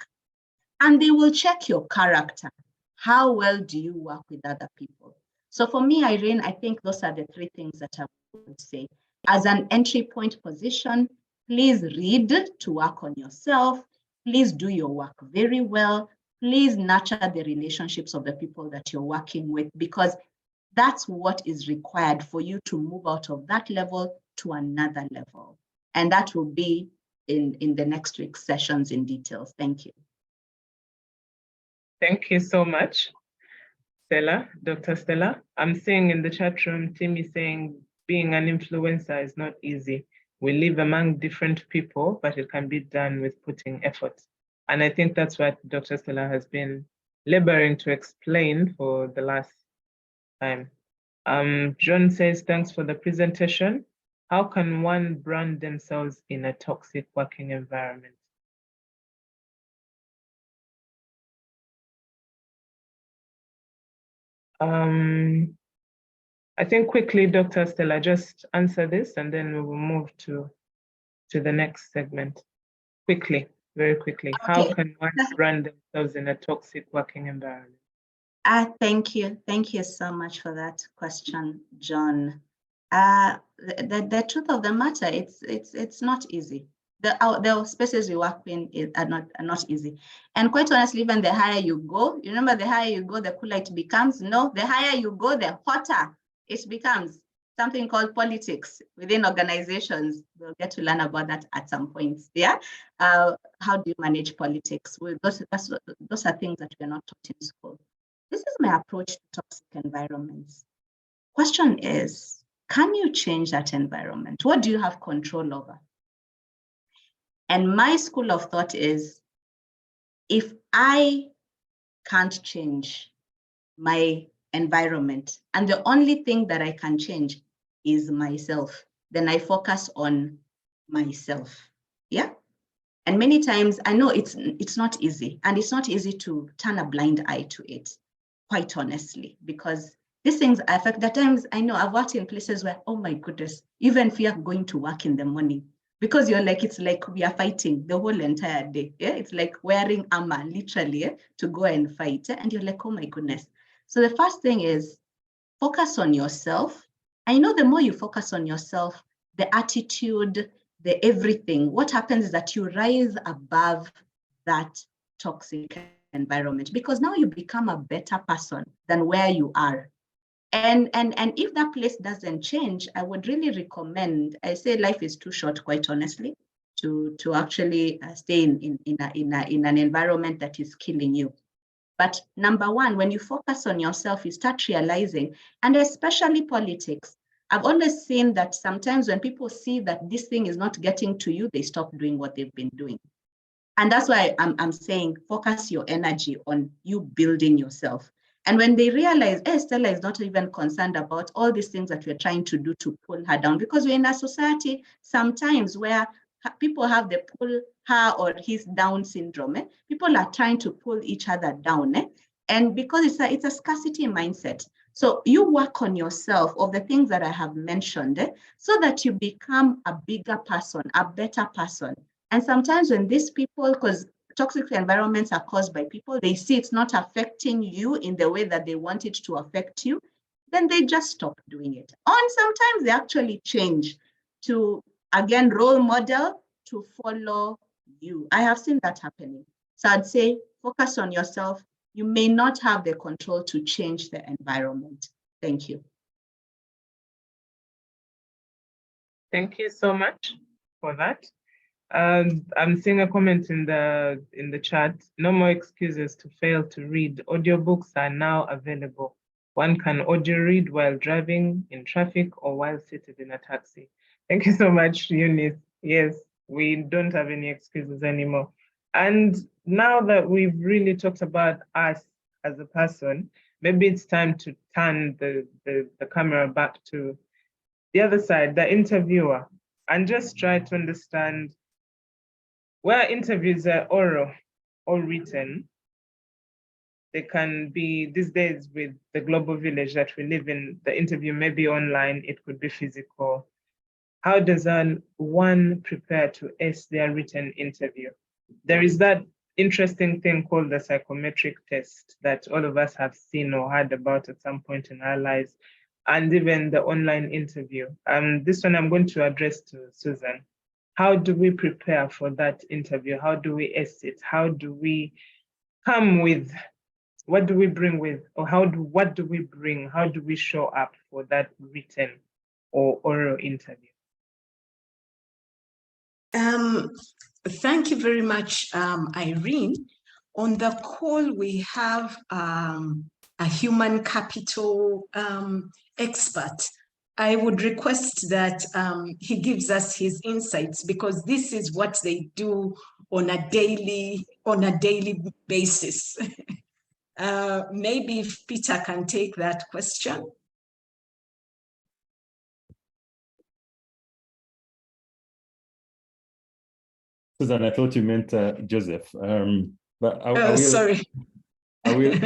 Speaker 3: and they will check your character. How well do you work with other people? So for me, Irene, I think those are the three things that I would say. As an entry point position, please read to work on yourself. Please do your work very well. please nurture the relationships of the people that you're working with, because that's what is required for you to move out of that level to another level. And that will be in the next week's sessions in details. Thank you.
Speaker 2: Thank you so much, Stella, Dr. Stella. I'm seeing in the chat room, Tim is saying being an influencer is not easy. We live among different people, but it can be done with putting effort. And I think that's what Dr. Stella has been laboring to explain for the last time. John says, thanks for the presentation. How can one brand themselves in a toxic working environment? I think quickly, Dr. Stella, just answer this and then we will move to the next segment. Quickly, very quickly. Okay. How can one brand themselves in a toxic working environment?
Speaker 3: Thank you. Thank you so much for that question, John. The truth of the matter, it's not easy. The spaces we work in are not easy. And quite honestly, even the higher you go, you remember the higher you go, the cooler it becomes. No, the higher you go, the hotter it becomes. Something called politics within organizations. We'll get to learn about that at some point. Yeah. How do you manage politics? Those are things that we're not taught in school. This is my approach to toxic environments. Question is, can you change that environment? What do you have control over? And my school of thought is, if I can't change my environment, and the only thing that I can change is myself, then I focus on myself. Yeah. And many times I know it's not easy, and it's not easy to turn a blind eye to it, quite honestly, because these things affect. The times I know I've worked in places where, oh my goodness, even fear going to work in the morning, because you're like, it's like we are fighting the whole entire day. Yeah, it's like wearing armor, literally, to go and fight. And you're like, oh my goodness. So the first thing is focus on yourself. I know the more you focus on yourself, the attitude, the everything, what happens is that you rise above that toxic environment, because now you become a better person than where you are. And if that place doesn't change, I would really recommend, I say life is too short, quite honestly, to actually stay in an environment that is killing you. But number one, when you focus on yourself, you start realizing, and especially politics, I've always seen that sometimes when people see that this thing is not getting to you, they stop doing what they've been doing. And that's why I'm saying focus your energy on you building yourself. And when they realize, hey, Stella is not even concerned about all these things that we're trying to do to pull her down, because we're in a society sometimes where people have the pull her or his down syndrome. People are trying to pull each other down. And because it's a scarcity mindset. So you work on yourself of the things that I have mentioned, so that you become a bigger person, a better person. And sometimes when these people, because toxic environments are caused by people, they see it's not affecting you in the way that they want it to affect you, then they just stop doing it. And sometimes they actually change to, again, role model to follow you. I have seen that happening. So I'd say focus on yourself. You may not have the control to change the environment. Thank you.
Speaker 2: Thank you so much for that. I'm seeing a comment in the chat. No more excuses to fail to read. Audiobooks are now available. One can audio read while driving, in traffic, or while seated in a taxi. Thank you so much, Eunice. Yes, we don't have any excuses anymore. And now that we've really talked about us as a person, maybe it's time to turn the camera back to the other side, the interviewer, and just try to understand, where interviews are oral or written, they can be, these days with the global village that we live in, the interview may be online, it could be physical. How does one prepare to ace their written interview? There is that interesting thing called the psychometric test that all of us have seen or heard about at some point in our lives, and even the online interview. This one I'm going to address to Susan. How do we prepare for that interview? How do we ace it? How do we come with? What do we bring with, or what do we bring? How do we show up for that written or oral interview?
Speaker 5: Thank you very much, Irene. On the call, we have a human capital expert. I would request that he gives us his insights, because this is what they do on a daily basis. Maybe if Peter can take that question.
Speaker 6: Susan, I thought you meant Joseph, but I will.
Speaker 5: Sorry.
Speaker 6: I will.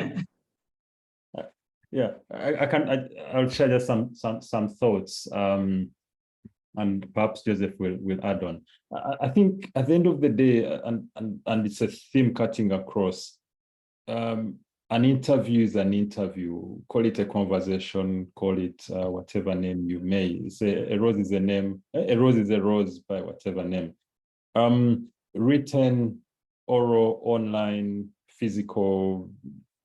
Speaker 6: Yeah, I'll share just some thoughts, and perhaps Joseph will add on. I think at the end of the day, and it's a theme cutting across. An interview is an interview. Call it a conversation. Call it whatever name you may. Say a rose is a name. A rose is a rose by whatever name. Written, oral, online, physical,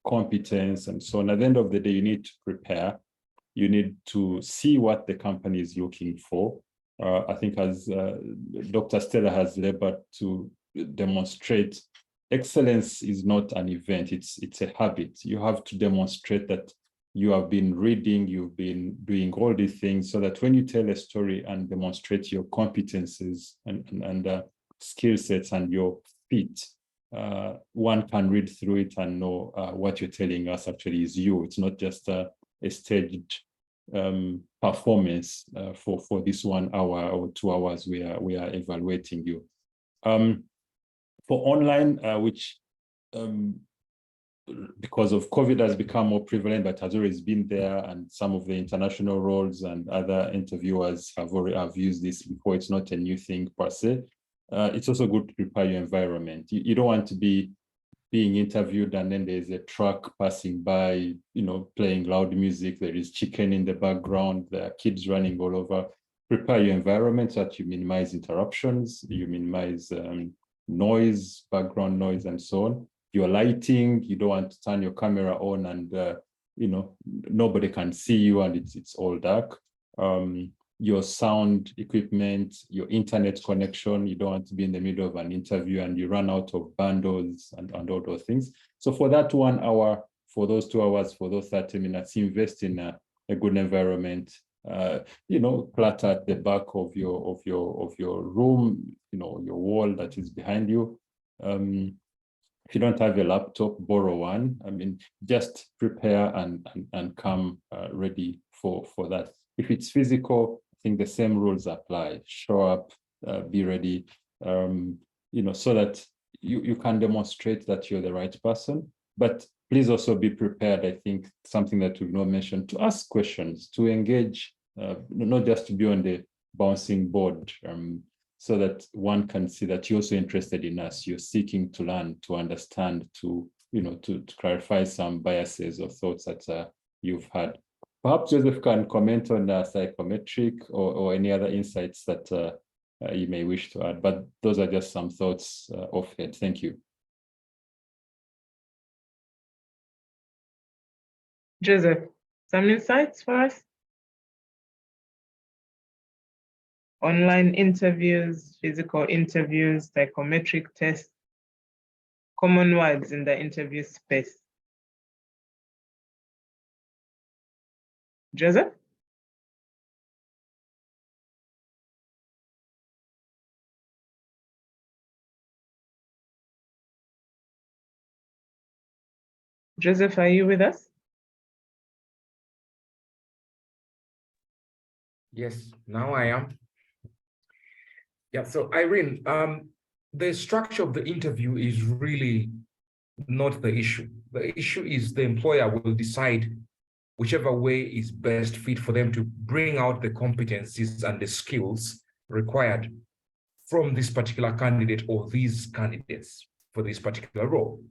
Speaker 6: competence, and so on. At the end of the day, you need to prepare. You need to see what the company is looking for. I think as Dr. Stella has labored to demonstrate, excellence is not an event, it's a habit. You have to demonstrate that you have been reading, you've been doing all these things, so that when you tell a story and demonstrate your competences and skill sets and your fit, one can read through it and know what you're telling us actually is you. It's not just a staged performance for this 1 hour or 2 hours we are evaluating you. For online, which because of COVID has become more prevalent, but has always been there, and some of the international roles and other interviewers have used this before. It's not a new thing per se. It's also good to prepare your environment. You don't want to be being interviewed and then there's a truck passing by, playing loud music. There is chicken in the background. There are kids running all over. Prepare your environment so that you minimize interruptions, you minimize noise, background noise, and so on. Your lighting, you don't want to turn your camera on and nobody can see you and it's all dark. Your sound equipment, your internet connection, you don't want to be in the middle of an interview and you run out of bundles and all those things. So for that 1 hour, for those 2 hours, for those 30 minutes, invest in a good environment. Clutter at the back of your room, your wall that is behind you. If you don't have a laptop, borrow one. I mean, just prepare and come ready for that. If it's physical, I think the same rules apply. Show up, be ready, so that you can demonstrate that you're the right person. But please also be prepared, I think, something that we've not mentioned, to ask questions, to engage, not just to be on the bouncing board, so that one can see that you're also interested in us. You're seeking to learn, to understand, to clarify some biases or thoughts that you've had. Perhaps Joseph can comment on psychometric or any other insights that you may wish to add, but those are just some thoughts off head. Thank you.
Speaker 2: Joseph, some insights for us? Online interviews, physical interviews, psychometric tests, common words in the interview space. Joseph? Joseph, are you with us?
Speaker 4: Yes, now I am. Yeah, so Irene, the structure of the interview is really not the issue. The issue is the employer will decide whichever way is best fit for them to bring out the competencies and the skills required from this particular candidate or these candidates for this particular role.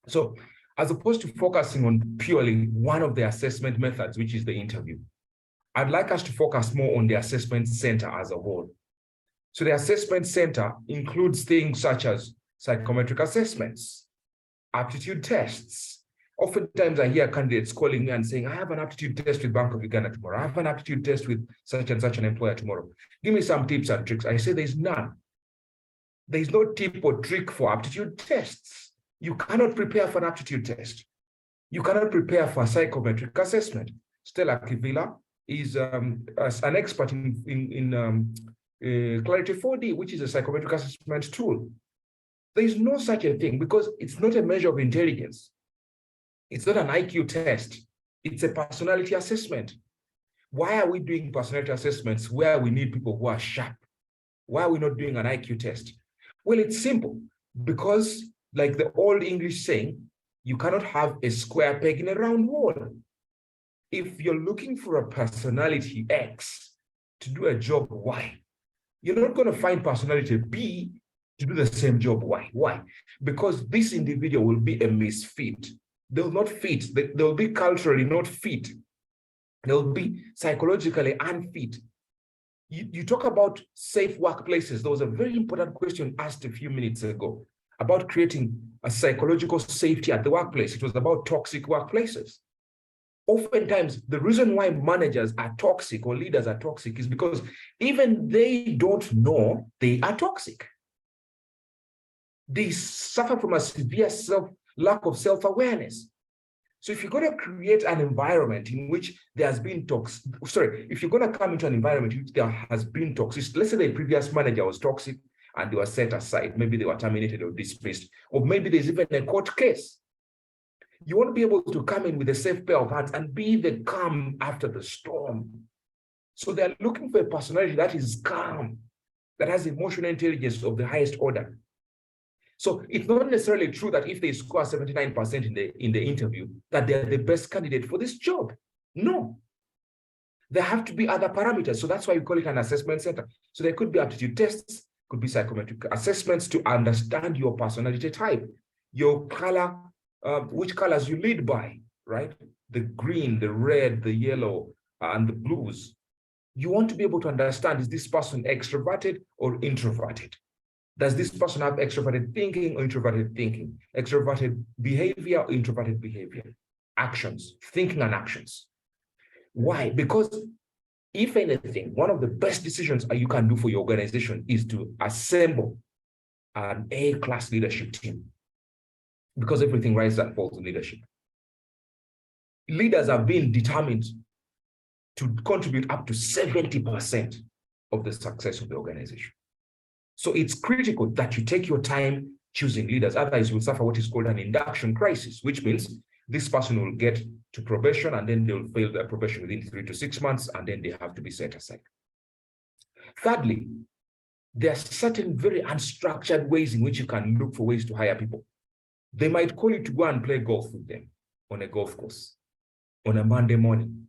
Speaker 4: So as opposed to focusing on purely one of the assessment methods, which is the interview, I'd like us to focus more on the assessment center as a whole. So the assessment center includes things such as psychometric assessments, aptitude tests. Oftentimes I hear candidates calling me and saying, I have an aptitude test with Bank of Uganda tomorrow. I have an aptitude test with such and such an employer tomorrow. Give me some tips and tricks. I say there's none. There's no tip or trick for aptitude tests. You cannot prepare for an aptitude test. You cannot prepare for a psychometric assessment. Stella Kivila is an expert in Clarity 4D, which is a psychometric assessment tool. There is no such a thing because it's not a measure of intelligence. It's not an IQ test. It's a personality assessment. Why are we doing personality assessments where we need people who are sharp? Why are we not doing an IQ test? Well, it's simple because, like the old English saying, you cannot have a square peg in a round hole. If you're looking for a personality X to do a job Y, you're not going to find personality B to do the same job Y. Why? Because this individual will be a misfit. They'll not fit. They'll be culturally not fit. They'll be psychologically unfit. You talk about safe workplaces. There was a very important question asked a few minutes ago about creating a psychological safety at the workplace. It was about toxic workplaces. Oftentimes, the reason why managers are toxic or leaders are toxic is because even they don't know they are toxic. They suffer from a severe lack of self-awareness. So if you're going to create an environment in which there has been if you're going to come into an environment in which there has been toxicity, let's say the previous manager was toxic and they were set aside, maybe they were terminated or dismissed, or maybe there's even a court case. You want to be able to come in with a safe pair of hands and be the calm after the storm. So they're looking for a personality that is calm, that has emotional intelligence of the highest order. So it's not necessarily true that if they score 79% in the interview, that they're the best candidate for this job. No. There have to be other parameters. So that's why we call it an assessment center. So there could be aptitude tests, could be psychometric assessments to understand your personality type, your color, which colors you lead by, right? The green, the red, the yellow, and the blues. You want to be able to understand, is this person extroverted or introverted? Does this person have extroverted thinking or introverted thinking? Extroverted behavior or introverted behavior? Actions, thinking and actions. Why? Because if anything, one of the best decisions you can do for your organization is to assemble an A-class leadership team, because everything rises and falls in leadership. Leaders have been determined to contribute up to 70% of the success of the organization. So it's critical that you take your time choosing leaders, otherwise you'll suffer what is called an induction crisis, which means this person will get to probation and then they'll fail their probation within 3 to 6 months and then they have to be set aside. Thirdly, there are certain very unstructured ways in which you can look for ways to hire people. They might call you to go and play golf with them on a golf course on a Monday morning.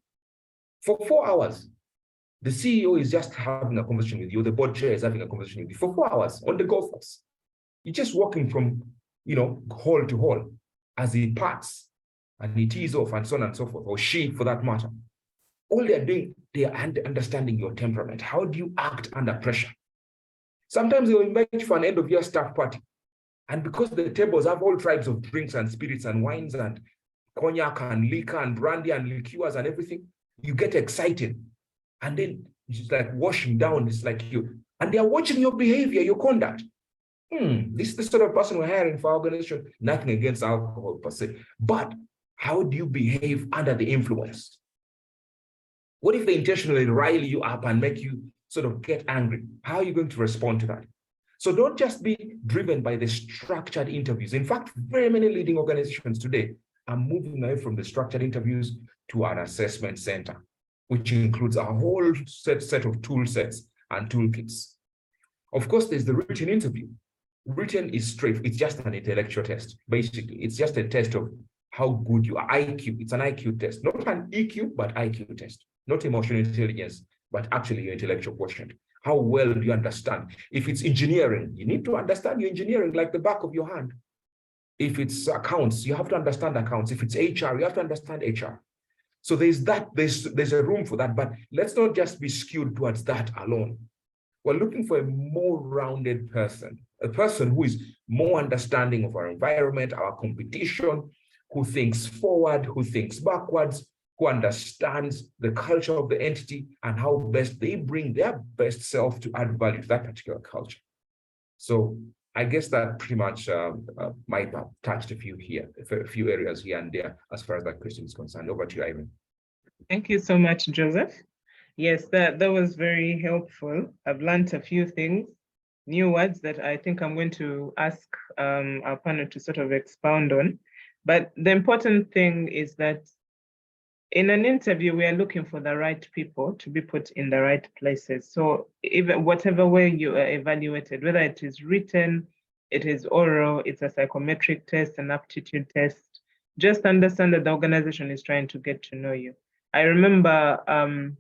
Speaker 4: For 4 hours, the CEO is just having a conversation with you, the board chair is having a conversation with you for 4 hours on the golf course. You're just walking from, hall to hall as he parts and he tees off and so on and so forth, or she for that matter. All they're doing, they are understanding your temperament. How do you act under pressure? Sometimes they'll invite you for an end of year staff party. And because the tables have all types of drinks and spirits and wines and cognac and liquor and brandy and liqueurs and everything, you get excited. And then it's like washing down. It's like and they are watching your behavior, your conduct. This is the sort of person we're hiring for our organization. Nothing against alcohol per se, but how do you behave under the influence? What if they intentionally rile you up and make you sort of get angry? How are you going to respond to that? So don't just be driven by the structured interviews. In fact, very many leading organizations today are moving away from the structured interviews to an assessment center, which includes a whole set of tool sets and toolkits. Of course, there's the written interview. Written is straight. It's just an intellectual test. Basically, it's just a test of how good you are. IQ. It's an IQ test, not an EQ, but IQ test. Not emotional intelligence, but actually your intellectual quotient. How well do you understand? If it's engineering, you need to understand your engineering like the back of your hand. If it's accounts, you have to understand accounts. If it's HR, you have to understand HR. So there's a room for that, but let's not just be skewed towards that alone. We're looking for a more rounded person, a person who is more understanding of our environment, our competition, who thinks forward, who thinks backwards, who understands the culture of the entity and how best they bring their best self to add value to that particular culture. So I guess that pretty much might have touched a few areas here and there as far as that question is concerned. Over to you, Irene.
Speaker 2: Thank you so much, Joseph. Yes, that was very helpful. I've learned a few things, new words that I think I'm going to ask our panel to sort of expound on. But the important thing is that in an interview, we are looking for the right people to be put in the right places. So even whatever way you are evaluated, whether it is written, it is oral, it's a psychometric test, an aptitude test, just understand that the organization is trying to get to know you. I remember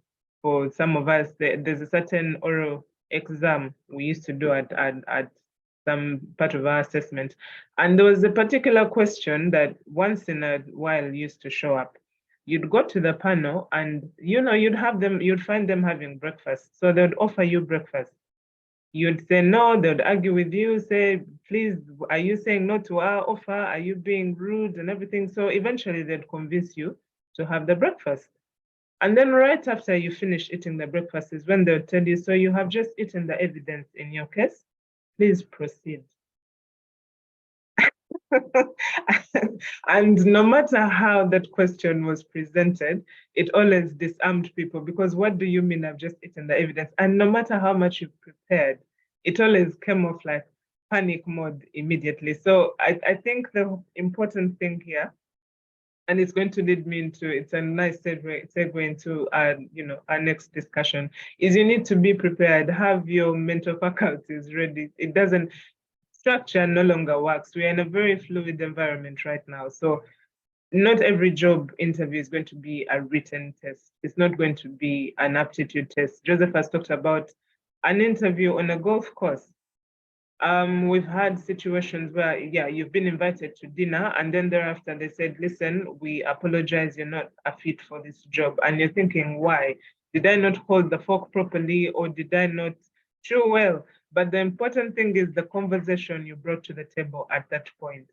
Speaker 2: for some of us, there's a certain oral exam we used to do at some part of our assessment. And there was a particular question that once in a while used to show up. You'd go to the panel and, you'd find them having breakfast. So they'd offer you breakfast. You'd say no, they'd argue with you, say, please, are you saying no to our offer? Are you being rude and everything? So eventually they'd convince you to have the breakfast. And then right after you finish eating the breakfast is when they'll tell you, so you have just eaten the evidence in your case, please proceed. And no matter how that question was presented, it always disarmed people, because what do you mean I've just eaten the evidence? And no matter how much you prepared, it always came off like panic mode immediately. So I think the important thing here, and it's going to lead me into, it's a nice segue into our next discussion, is you need to be prepared, have your mental faculties ready. It doesn't, structure no longer works. We are in a very fluid environment right now. So not every job interview is going to be a written test. It's not going to be an aptitude test. Joseph has talked about an interview on a golf course. We've had situations where, you've been invited to dinner and then thereafter they said, listen, we apologize, you're not a fit for this job. And you're thinking, why? Did I not hold the fork properly, or did I not chew well? But the important thing is the conversation you brought to the table at that point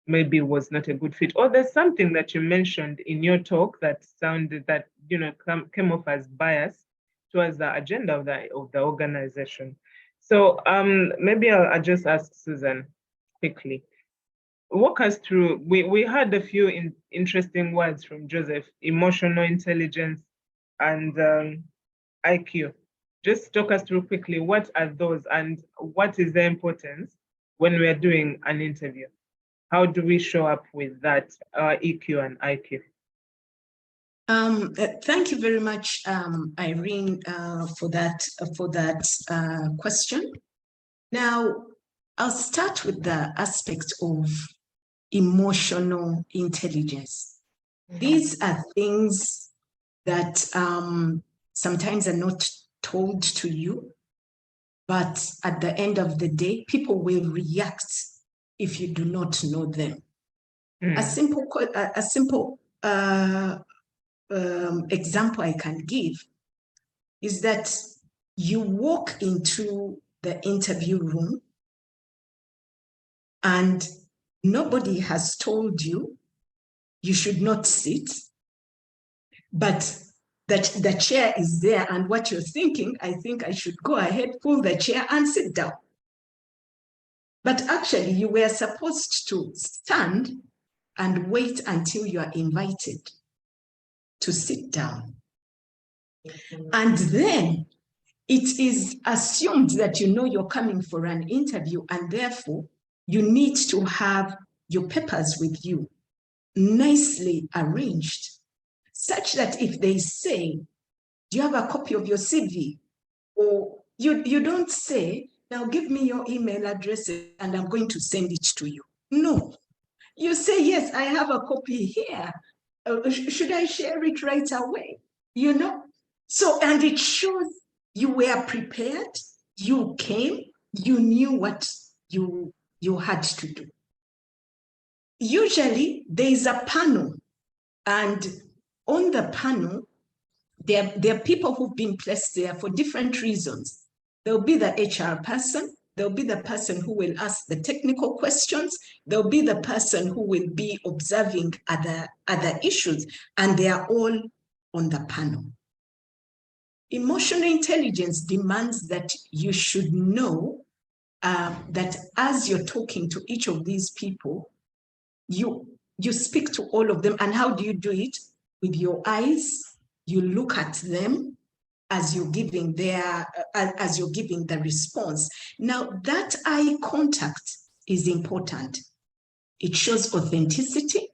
Speaker 2: maybe was not a good fit, or there's something that you mentioned in your talk that sounded that came off as bias towards the agenda of the organization. So maybe I'll just ask Susan quickly. Walk us through, we had a few interesting words from Joseph: emotional intelligence and IQ. Just talk us through quickly, what are those and what is their importance when we're doing an interview? How do we show up with that EQ and IQ?
Speaker 5: Thank you very much, Irene, for that question. Now, I'll start with the aspect of emotional intelligence. These are things that sometimes are not told to you, but at the end of the day, people will react if you do not know them. A simple example I can give is that you walk into the interview room and nobody has told you you should not sit, but that the chair is there, and what you're thinking, I think I should go ahead, pull the chair and sit down. But actually you were supposed to stand and wait until you are invited to sit down. And then it is assumed that you're coming for an interview, and therefore you need to have your papers with you, nicely arranged, such that if they say, do you have a copy of your CV? Or you don't say, now give me your email address and I'm going to send it to you. No, you say, yes, I have a copy here. Should I share it right away? So, and it shows you were prepared, you came, you knew what you had to do. Usually there is a panel, and on the panel, there are people who've been placed there for different reasons. There'll be the HR person. There'll be the person who will ask the technical questions. There'll be the person who will be observing other issues, and they are all on the panel. Emotional intelligence demands that you should know that as you're talking to each of these people, you speak to all of them. And how do you do it? With your eyes, you look at them as you're giving the response. Now, that eye contact is important. It shows authenticity.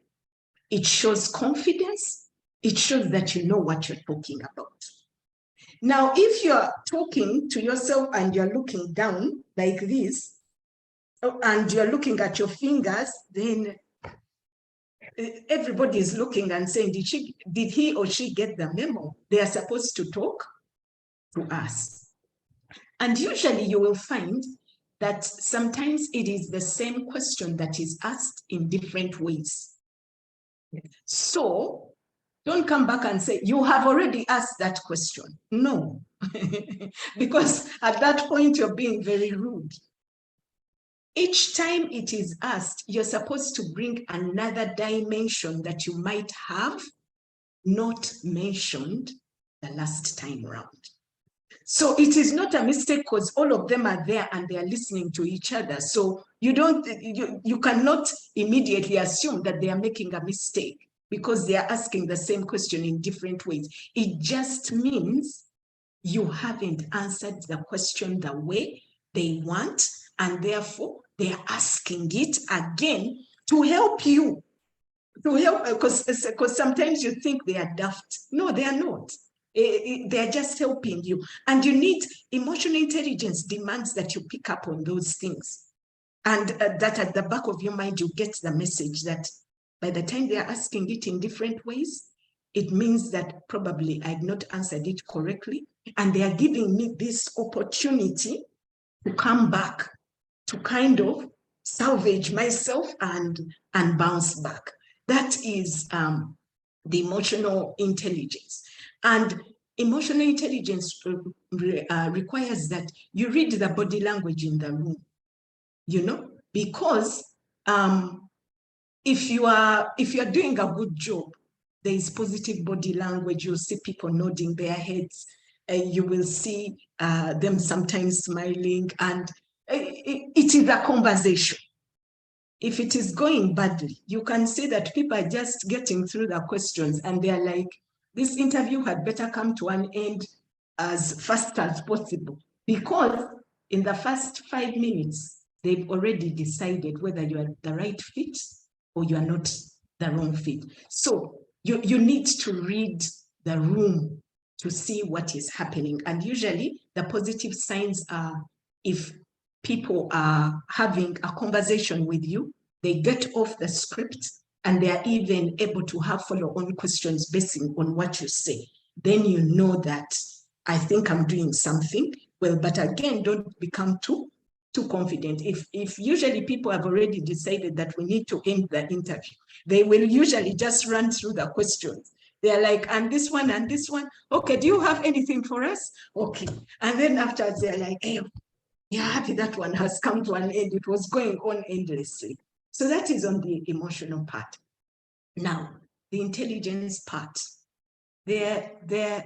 Speaker 5: It shows confidence. It shows that you know what you're talking about. Now, if you're talking to yourself and you're looking down like this, and you're looking at your fingers, then everybody is looking and saying, did he or she get the memo? They are supposed to talk to us. And usually you will find that sometimes it is the same question that is asked in different ways. So don't come back and say, you have already asked that question. No, because at that point you're being very rude. Each time it is asked, you're supposed to bring another dimension that you might have not mentioned the last time around. So it is not a mistake because all of them are there and they are listening to each other. So you cannot immediately assume that they are making a mistake because they are asking the same question in different ways. It just means you haven't answered the question the way they want, and therefore they are asking it again to help you. Because sometimes you think they are daft. No, they are not. They're just helping you. And you need, emotional intelligence demands that you pick up on those things. And that at the back of your mind, you get the message that by the time they're asking it in different ways, it means that probably I've not answered it correctly. And they are giving me this opportunity to come back, to kind of salvage myself and bounce back. That is the emotional intelligence. And emotional intelligence requires that you read the body language in the room, because if you're doing a good job, there is positive body language. You'll see people nodding their heads. You will see them sometimes smiling, and it is a conversation. If it is going badly, you can see that people are just getting through the questions and they're like, this interview had better come to an end as fast as possible, because in the first 5 minutes, they've already decided whether you are the right fit or you are not the wrong fit. So you need to read the room to see what is happening. And usually the positive signs are if people are having a conversation with you, they get off the script and they are even able to have follow-on questions based on what you say. Then you know that I think I'm doing something well, but again, don't become too confident. If usually people have already decided that we need to end the interview, they will usually just run through the questions. They're like, and this one, and this one. Okay, do you have anything for us? Okay. And then afterwards, they're like, hey, yeah, happy that one has come to an end. It was going on endlessly. So that is on the emotional part. Now, the intelligence part. This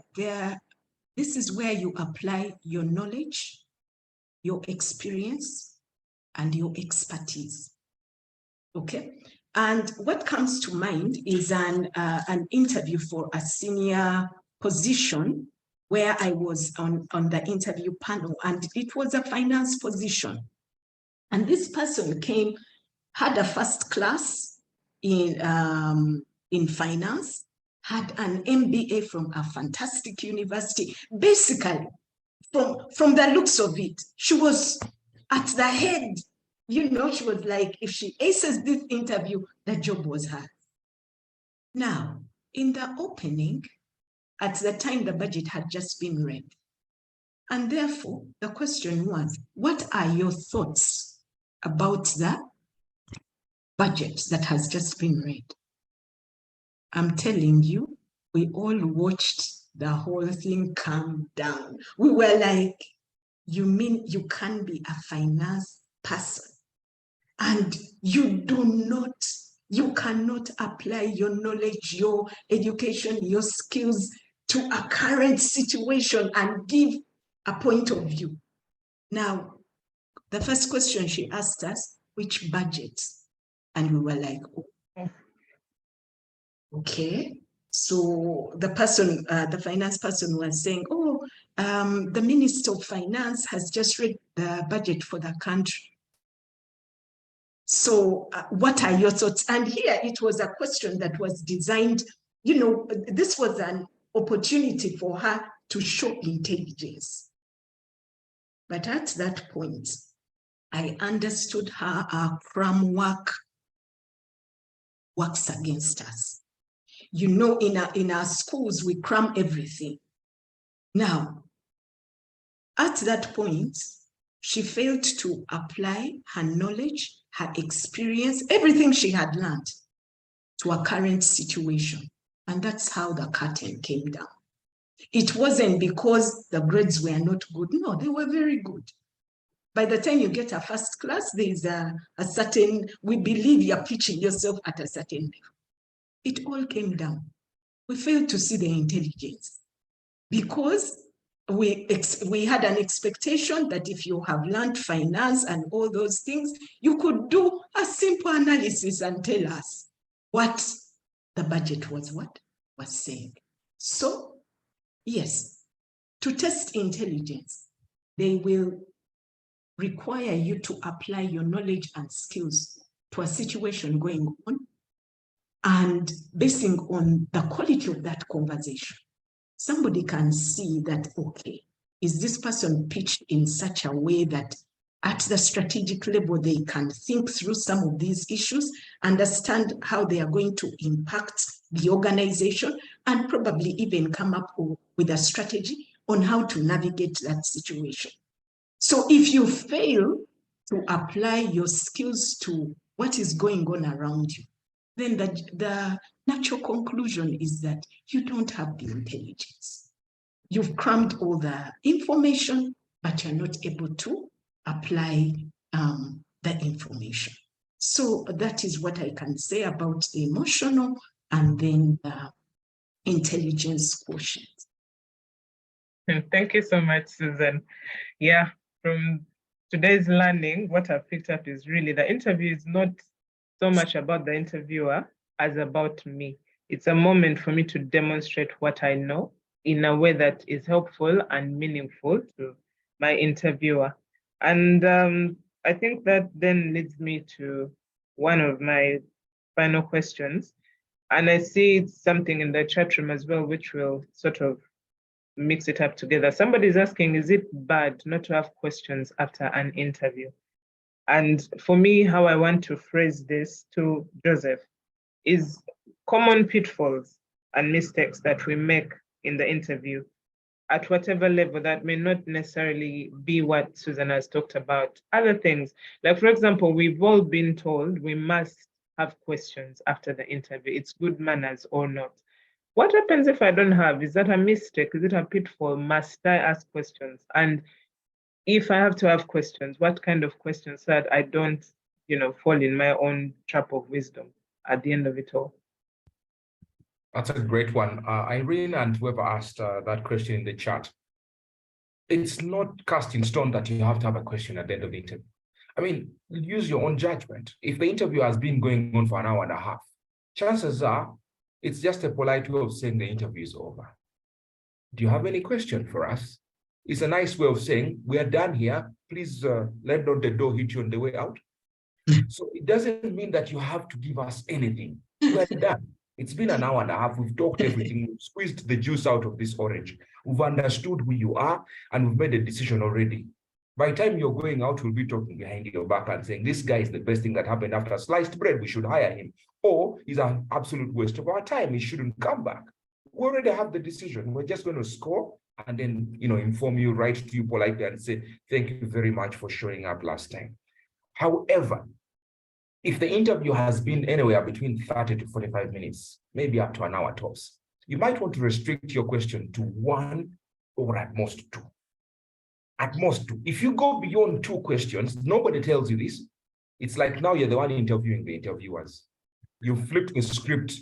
Speaker 5: is where you apply your knowledge, your experience, and your expertise. Okay? And what comes to mind is an interview for a senior position where I was on the interview panel, and it was a finance position. And this person came, had a first class in finance, had an MBA from a fantastic university. Basically, from the looks of it, she was at the head. She was like, if she aces this interview, the job was hers. Now, in the opening, at the time the budget had just been read. And therefore, the question was, what are your thoughts about the budget that has just been read? I'm telling you, we all watched the whole thing calm down. We were like, you mean you can be a finance person and you cannot apply your knowledge, your education, your skills to a current situation and give a point of view. Now, the first question she asked us, which budget? And we were like, oh, okay. So the person, the finance person was saying, oh, the Minister of Finance has just read the budget for the country. So what are your thoughts? And here it was a question that was designed, you know, this was an opportunity for her to show intelligence. But at that point, I understood how our cram work works against us. You know, in our schools, we cram everything. Now, at that point, she failed to apply her knowledge, her experience, everything she had learned to a current situation. And that's how the curtain came down. It wasn't because the grades were not good. No, they were very good. By the time you get a first class, there's a certain, we believe you're pitching yourself at a certain level. It all came down. We failed to see the intelligence because we had an expectation that if you have learned finance and all those things, you could do a simple analysis and tell us what the budget was saying. So, yes, to test intelligence, they will require you to apply your knowledge and skills to a situation going on and basing on the quality of that conversation. Somebody can see that, okay, is this person pitched in such a way that at the strategic level, they can think through some of these issues, understand how they are going to impact the organization, and probably even come up with a strategy on how to navigate that situation. So if you fail to apply your skills to what is going on around you, then the natural conclusion is that you don't have the intelligence. You've crammed all the information, but you're not able to apply the information. So that is what I can say about the emotional and then the intelligence quotient.
Speaker 2: Thank you so much, Susan. Yeah, from today's learning, what I've picked up is really the interview is not so much about the interviewer as about me. It's a moment for me to demonstrate what I know in a way that is helpful and meaningful to my interviewer. And I think that then leads me to one of my final questions. And I see it's something in the chat room as well, which will sort of mix it up together. Somebody's asking, is it bad not to have questions after an interview? And for me, how I want to phrase this to Joseph is common pitfalls and mistakes that we make in the interview at whatever level that may not necessarily be what Susan has talked about. Other things, like for example, we've all been told we must have questions after the interview. It's good manners or not. What happens if I don't have? Is that a mistake? Is it a pitfall? Must I ask questions? And if I have to have questions, what kind of questions so that I don't, fall in my own trap of wisdom at the end of it all?
Speaker 4: That's a great one. Irene and whoever asked that question in the chat, it's not cast in stone that you have to have a question at the end of the interview. I mean, use your own judgment. If the interview has been going on for an hour and a half, chances are it's just a polite way of saying the interview is over. Do you have any question for us? It's a nice way of saying, we are done here. Please let not the door hit you on the way out. So it doesn't mean that you have to give us anything. We're done. It's been an hour and a half. We've talked everything. We've squeezed the juice out of this orange. We've understood who you are, and we've made a decision already. By the time you're going out, we'll be talking behind your back and saying, this guy is the best thing that happened after sliced bread. We should hire him. Or he's an absolute waste of our time. He shouldn't come back. We already have the decision. We're just going to score and then, inform you, write to you politely and say, thank you very much for showing up last time. However, if the interview has been anywhere between 30 to 45 minutes, maybe up to an hour tops, you might want to restrict your question to one or at most two. At most 2. If you go beyond 2 questions, nobody tells you this. It's like now you're the one interviewing the interviewers. You've flipped the script.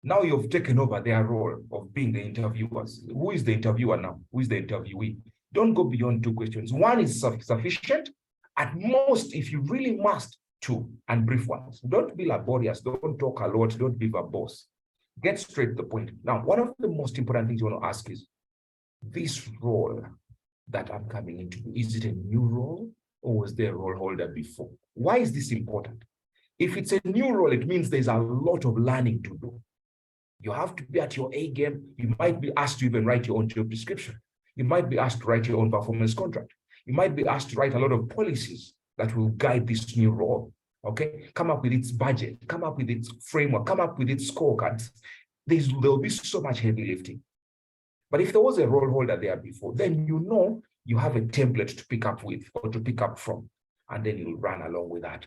Speaker 4: Now you've taken over their role of being the interviewers. Who is the interviewer now? Who is the interviewee? Don't go beyond 2 questions. 1 is sufficient. At most, if you really must, 2, and brief ones. Don't be laborious. Don't talk a lot. Don't be verbose. Get straight to the point. Now, one of the most important things you want to ask is, this role that I'm coming into, is it a new role or was there a role holder before? Why is this important? If it's a new role, it means there's a lot of learning to do. You have to be at your A game. You might be asked to even write your own job description. You might be asked to write your own performance contract. You might be asked to write a lot of policies that will guide this new role. Okay, come up with its budget, come up with its framework, come up with its scorecards. There'll be so much heavy lifting. But if there was a role holder there before, then you know you have a template to pick up with or to pick up from, and then you'll run along with that.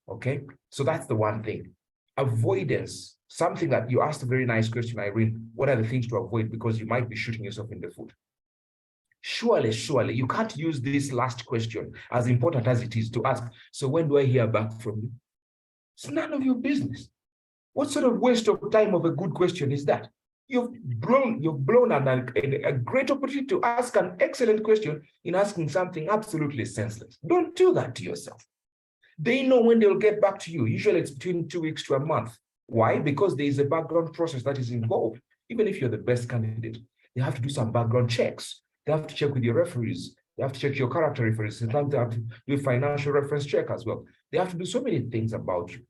Speaker 4: Okay, so that's the one thing. Avoidance, something that you asked a very nice question, Irene. What are the things to avoid? Because you might be shooting yourself in the foot. Surely, you can't use this last question, as important as it is, to ask, so when do I hear back from you? It's none of your business. What sort of waste of time of a good question is that? You've blown a great opportunity to ask an excellent question in asking something absolutely senseless. Don't do that to yourself. They know when they'll get back to you. Usually it's between 2 weeks to a month. Why? Because there is a background process that is involved. Even if you're the best candidate, they have to do some background checks. They have to check with your referees. They have to check your character references. Sometimes they have to do a financial reference check as well. They have to do so many things about you.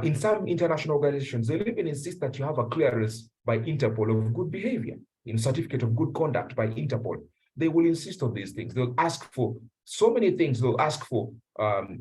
Speaker 4: In some international organizations, they even insist that you have a clearance by Interpol of good behavior, certificate of good conduct by Interpol. They will insist on these things. They'll ask for so many things. They'll ask for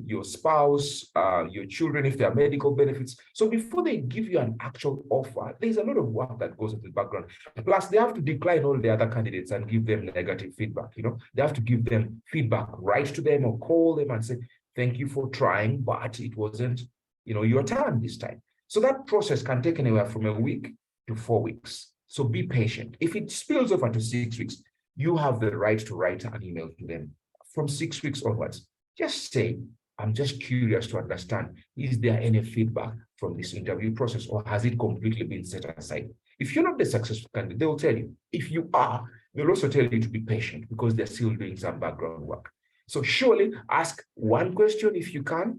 Speaker 4: your spouse, your children, if there are medical benefits. So before they give you an actual offer, there's a lot of work that goes into the background. Plus, they have to decline all the other candidates and give them negative feedback. They have to give them feedback, write to them or call them and say, thank you for trying, but it wasn't your turn this time. So that process can take anywhere from a week to 4 weeks. So be patient. If it spills over to 6 weeks, you have the right to write an email to them. From 6 weeks onwards, just say, I'm just curious to understand, is there any feedback from this interview process, or has it completely been set aside? If you're not the successful candidate, they will tell you. If you are, they'll also tell you to be patient because they're still doing some background work. So surely ask one question if you can.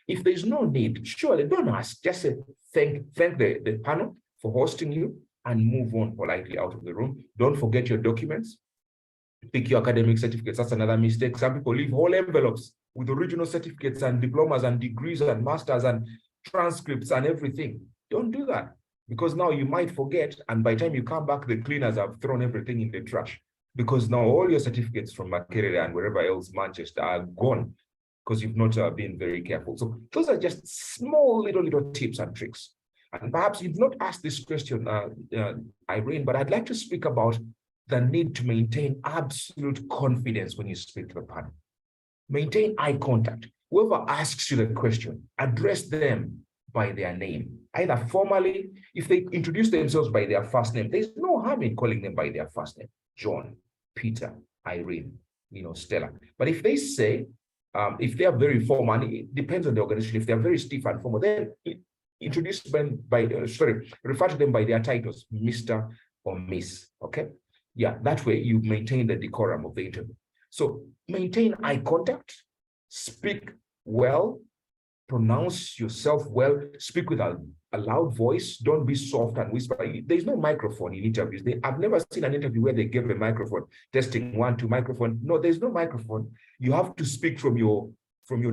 Speaker 4: If there's no need, surely don't ask. Just say, thank the panel for hosting you and move on politely out of the room. Don't forget your documents. Pick your academic certificates. That's another mistake. Some people leave whole envelopes with original certificates and diplomas and degrees and masters and transcripts and everything. Don't do that, because now you might forget, and by the time you come back, the cleaners have thrown everything in the trash, because now all your certificates from Makerere and wherever else, Manchester, are gone because you've not been very careful. So those are just small little tips and tricks. And perhaps you've not asked this question, Irene, but I'd like to speak about the need to maintain absolute confidence when you speak to the panel. Maintain eye contact. Whoever asks you the question, address them by their name, either formally. If they introduce themselves by their first name, there's no harm in calling them by their first name. John, Peter, Irene, Stella. But if they say, if they are very formal, it depends on the organization. If they're very stiff and formal, then refer to them by their titles, Mr. or Miss, okay? Yeah, that way you maintain the decorum of the interview. So maintain eye contact, speak well, pronounce yourself well, speak with a loud voice, don't be soft and whisper. There's no microphone in interviews. I've never seen an interview where they give a microphone, testing 1, 2 microphone. No, there's no microphone. You have to speak from your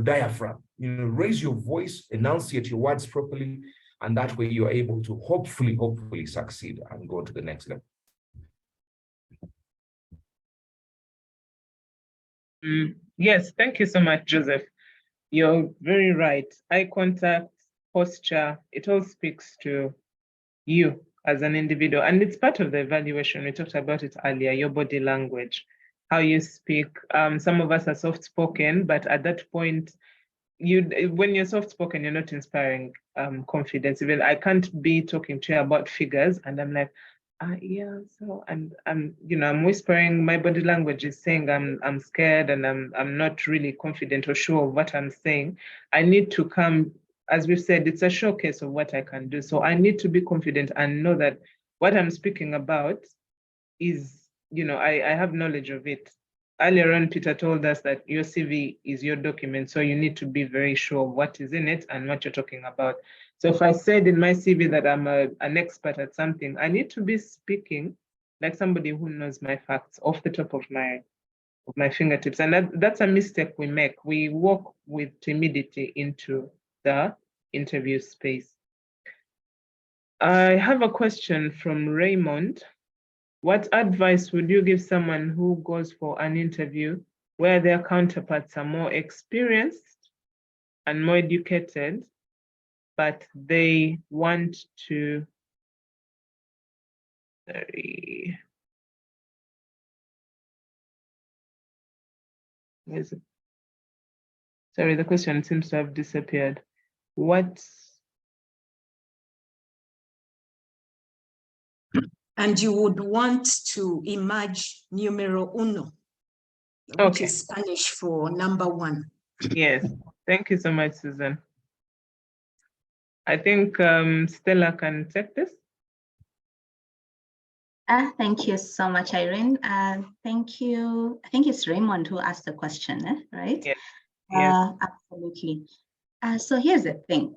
Speaker 4: diaphragm. Raise your voice, enunciate your words properly, and that way you're able to hopefully succeed and go to the next level.
Speaker 2: Yes, thank you so much, Joseph. You're very right. Eye contact, posture, it all speaks to you as an individual. And it's part of the evaluation. We talked about it earlier, your body language, how you speak. Some of us are soft-spoken, but at that point, when you're soft-spoken, you're not inspiring confidence. Even I can't be talking to you about figures, and I'm like, Yeah, so I'm I'm whispering. My body language is saying I'm scared and I'm not really confident or sure of what I'm saying. I need to come, as we've said, it's a showcase of what I can do. So I need to be confident and know that what I'm speaking about is, I have knowledge of it. Earlier on, Peter told us that your CV is your document, so you need to be very sure of what is in it and what you're talking about. So if I said in my CV that I'm an expert at something, I need to be speaking like somebody who knows my facts off the top of my fingertips. And that's a mistake we make. We walk with timidity into the interview space. I have a question from Raymond. What advice would you give someone who goes for an interview where their counterparts are more experienced and more educated, but they want to, sorry, the question seems to have disappeared.
Speaker 5: And you would want to emerge numero uno, which is Spanish for number one.
Speaker 2: Yes, thank you so much, Susan. I think Stella can take this.
Speaker 3: Thank you so much, Irene. Thank you. I think it's Raymond who asked the question, right?
Speaker 2: Yes. Yes.
Speaker 3: Absolutely. So here's the thing.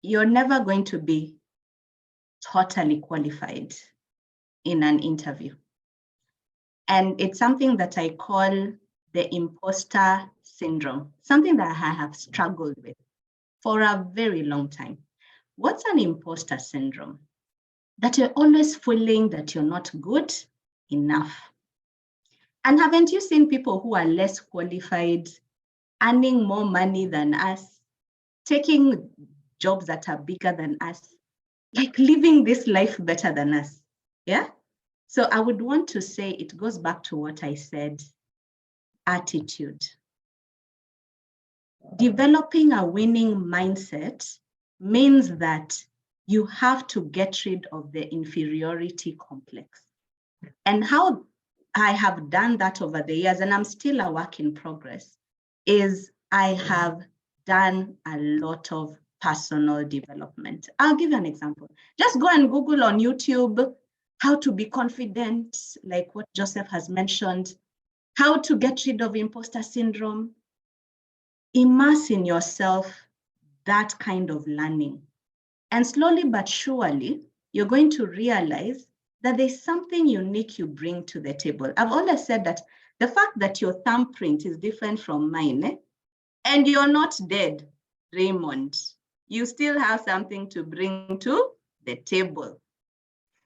Speaker 3: You're never going to be totally qualified in an interview. And it's something that I call the imposter syndrome, something that I have struggled with for a very long time. What's an imposter syndrome? That you're always feeling that you're not good enough. And haven't you seen people who are less qualified, earning more money than us, taking jobs that are bigger than us, like living this life better than us? Yeah. So I would want to say it goes back to what I said, attitude. Developing a winning mindset means that you have to get rid of the inferiority complex. And how I have done that over the years, and I'm still a work in progress, is I have done a lot of personal development. I'll give you an example. Just go and Google on YouTube how to be confident, like what Joseph has mentioned, how to get rid of imposter syndrome. Immerse in yourself that kind of learning. And slowly but surely, you're going to realize that there's something unique you bring to the table. I've always said that the fact that your thumbprint is different from mine, and you're not dead, Raymond, you still have something to bring to the table.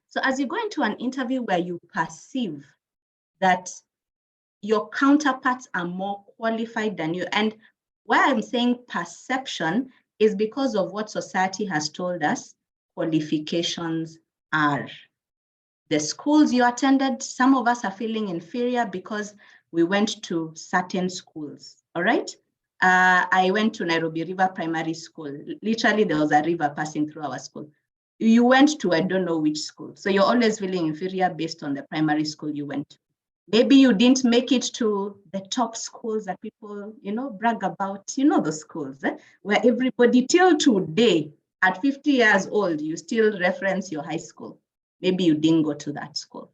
Speaker 3: So as you go into an interview where you perceive that your counterparts are more qualified than you, and why I'm saying perception is because of what society has told us qualifications are. The schools you attended, some of us are feeling inferior because we went to certain schools, all right? I went to Nairobi River Primary School. Literally, there was a river passing through our school. You went to, I don't know which school. So you're always feeling inferior based on the primary school you went to. Maybe you didn't make it to the top schools that people, brag about, the schools, where everybody till today, at 50 years old, you still reference your high school. Maybe you didn't go to that school.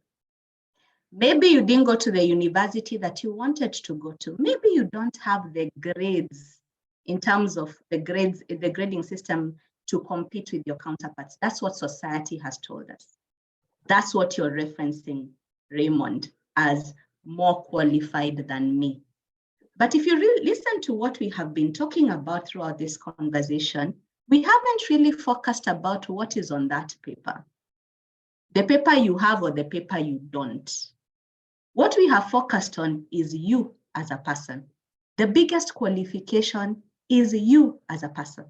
Speaker 3: Maybe you didn't go to the university that you wanted to go to. Maybe you don't have the grades in terms of the grades, the grading system to compete with your counterparts. That's what society has told us. That's what you're referencing, Raymond, as more qualified than me. But if you really listen to what we have been talking about throughout this conversation, we haven't really focused about what is on that paper. The paper you have or the paper you don't. What we have focused on is you as a person. The biggest qualification is you as a person.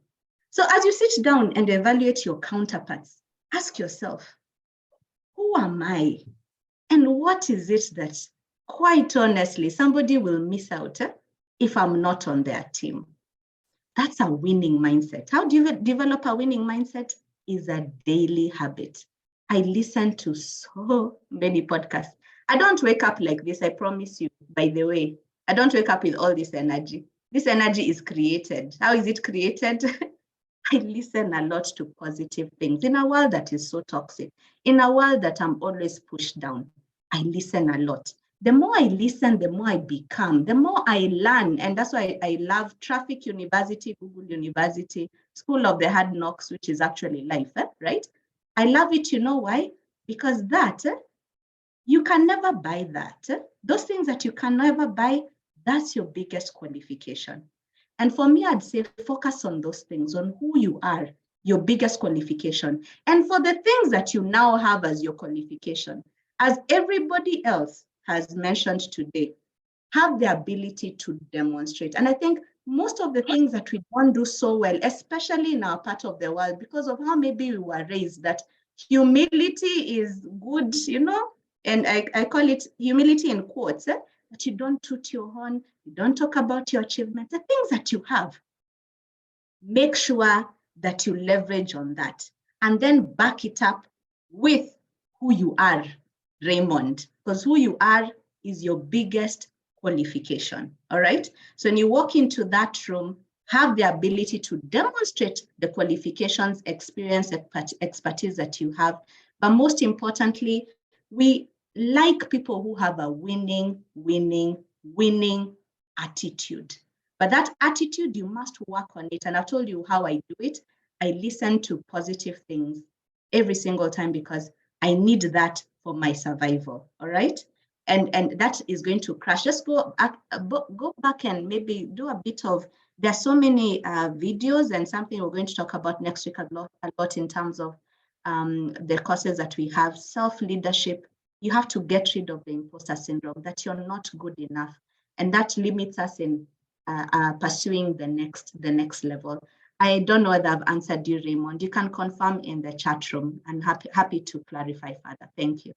Speaker 3: So as you sit down and evaluate your counterparts, ask yourself, who am I? And what is it that, quite honestly, somebody will miss out if I'm not on their team? That's a winning mindset. How do you develop a winning mindset? Is a daily habit. I listen to so many podcasts. I don't wake up like this, I promise you, by the way. I don't wake up with all this energy. This energy is created. How is it created? I listen a lot to positive things in a world that is so toxic, in a world that I'm always pushed down. I listen a lot. The more I listen, the more I become, the more I learn. And that's why I love Traffic University, Google University, School of the Hard Knocks, which is actually life, right? I love it. You know why? Because that, you can never buy that. Those things that you can never buy, that's your biggest qualification. And for me, I'd say focus on those things, on who you are, your biggest qualification. And for the things that you now have as your qualification, as everybody else has mentioned today, have the ability to demonstrate. And I think most of the things that we don't do so well, especially in our part of the world, because of how maybe we were raised, that humility is good, you know, and I call it humility in quotes, that you don't toot your horn, you don't talk about your achievements, the things that you have. Make sure that you leverage on that and then back it up with who you are, Raymond, because who you are is your biggest qualification, all right? So when you walk into that room, have the ability to demonstrate the qualifications, experience, expertise that you have. But most importantly, we like people who have a winning attitude. But that attitude, you must work on it. And I've told you how I do it. I listen to positive things every single time because I need that for my survival, all right? And that is going to crash. Just go back and maybe do a bit of, there's so many videos and something we're going to talk about next week a lot in terms of the courses that we have, self-leadership. You have to get rid of the imposter syndrome, that you're not good enough. And that limits us in pursuing the next level. I don't know whether I've answered you, Raymond. You can confirm in the chat room. I'm happy to clarify further. Thank you.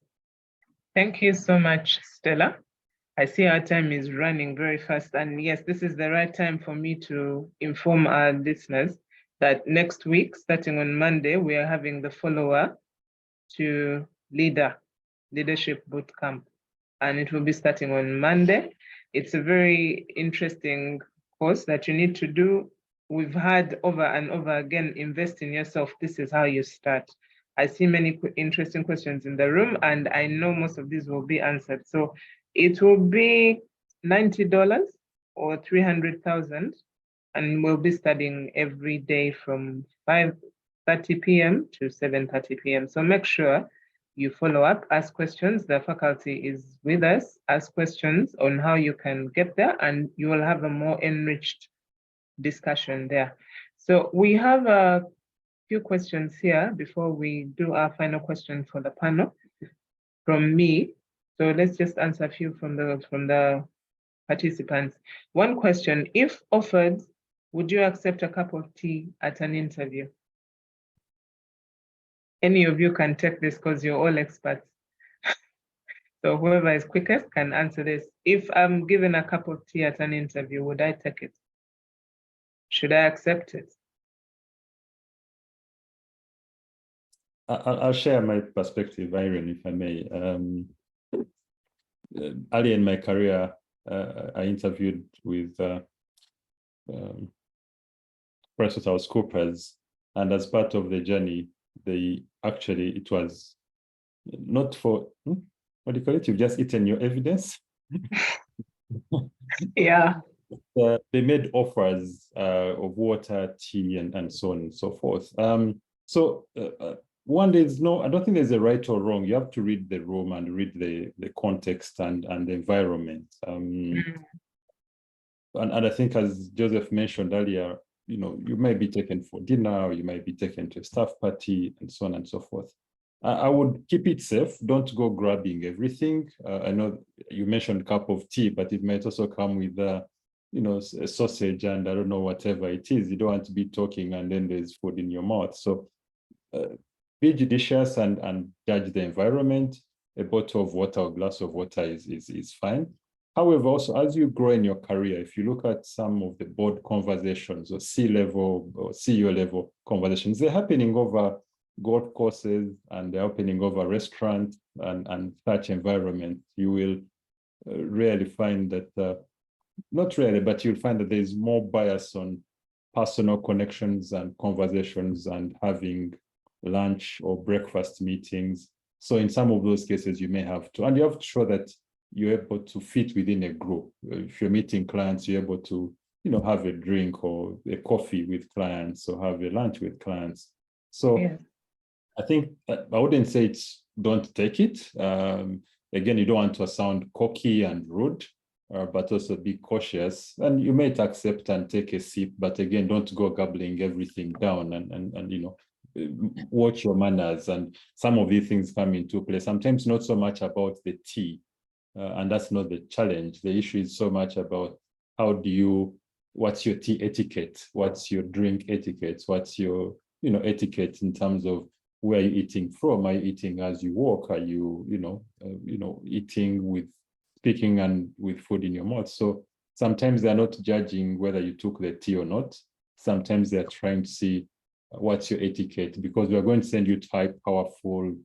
Speaker 2: Thank you so much, Stella. I see our time is running very fast. And yes, this is the right time for me to inform our listeners that next week, starting on Monday, we are having the follower to Leadership Bootcamp. And it will be starting on Monday. It's a very interesting course that you need to do. We've had over and over again, invest in yourself. This is how you start. I see many interesting questions in the room, and I know most of these will be answered. So it will be $90 or 300,000, and we'll be studying every day from 5:30 p.m. to 7:30 p.m. So make sure you follow up, ask questions. The faculty is with us. Ask questions on how you can get there, and you will have a more enriched discussion there. So we have a few questions here before we do our final question for the panel from me. So let's just answer a few from the participants. One question: if offered, would you accept a cup of tea at an interview? Any of you can take this because you're all experts. So whoever is quickest can answer this. If I'm given a cup of tea at an interview, would I take it? Should I accept it?
Speaker 6: I'll share my perspective, Irene, if I may. Early in my career, I interviewed with PricewaterhouseCoopers, and as part of the journey, it was not for, what do you call it? You've just eaten your evidence.
Speaker 2: Yeah.
Speaker 6: They made offers of water, tea, and so on and so forth. One, I don't think there's a right or wrong. You have to read the room and read the context and the environment. And I think, as Joseph mentioned earlier, you may be taken for dinner, or you might be taken to a staff party, and so on and so forth. I would keep it safe. Don't go grabbing everything. I know you mentioned cup of tea, but it might also come with a sausage and I don't know, whatever it is. You don't want to be talking and then there's food in your mouth. So be judicious and judge the environment. A bottle of water or glass of water is fine. However, also, as you grow in your career, if you look at some of the board conversations or C-level or CEO level conversations, they're happening over golf courses and the opening of a restaurant and such environment, you will rarely find that, not really, but you'll find that there's more bias on personal connections and conversations and having lunch or breakfast meetings. So in some of those cases, you may have to, and you have to show that you're able to fit within a group. If you're meeting clients, you're able to, have a drink or a coffee with clients or have a lunch with clients. So yeah. I think I wouldn't say it's don't take it. Again, you don't want to sound cocky and rude, but also be cautious. And you may accept and take a sip, but again, don't go gobbling everything down and watch your manners. And some of these things come into play. Sometimes not so much about the tea, and that's not the challenge. The issue is so much about what's your tea etiquette, what's your drink etiquette, what's your etiquette in terms of where you're eating from. Are you eating as you walk? Are you eating with speaking and with food in your mouth? So sometimes they're not judging whether you took the tea or not. Sometimes they're trying to see what's your etiquette, because we're going to send you high powerful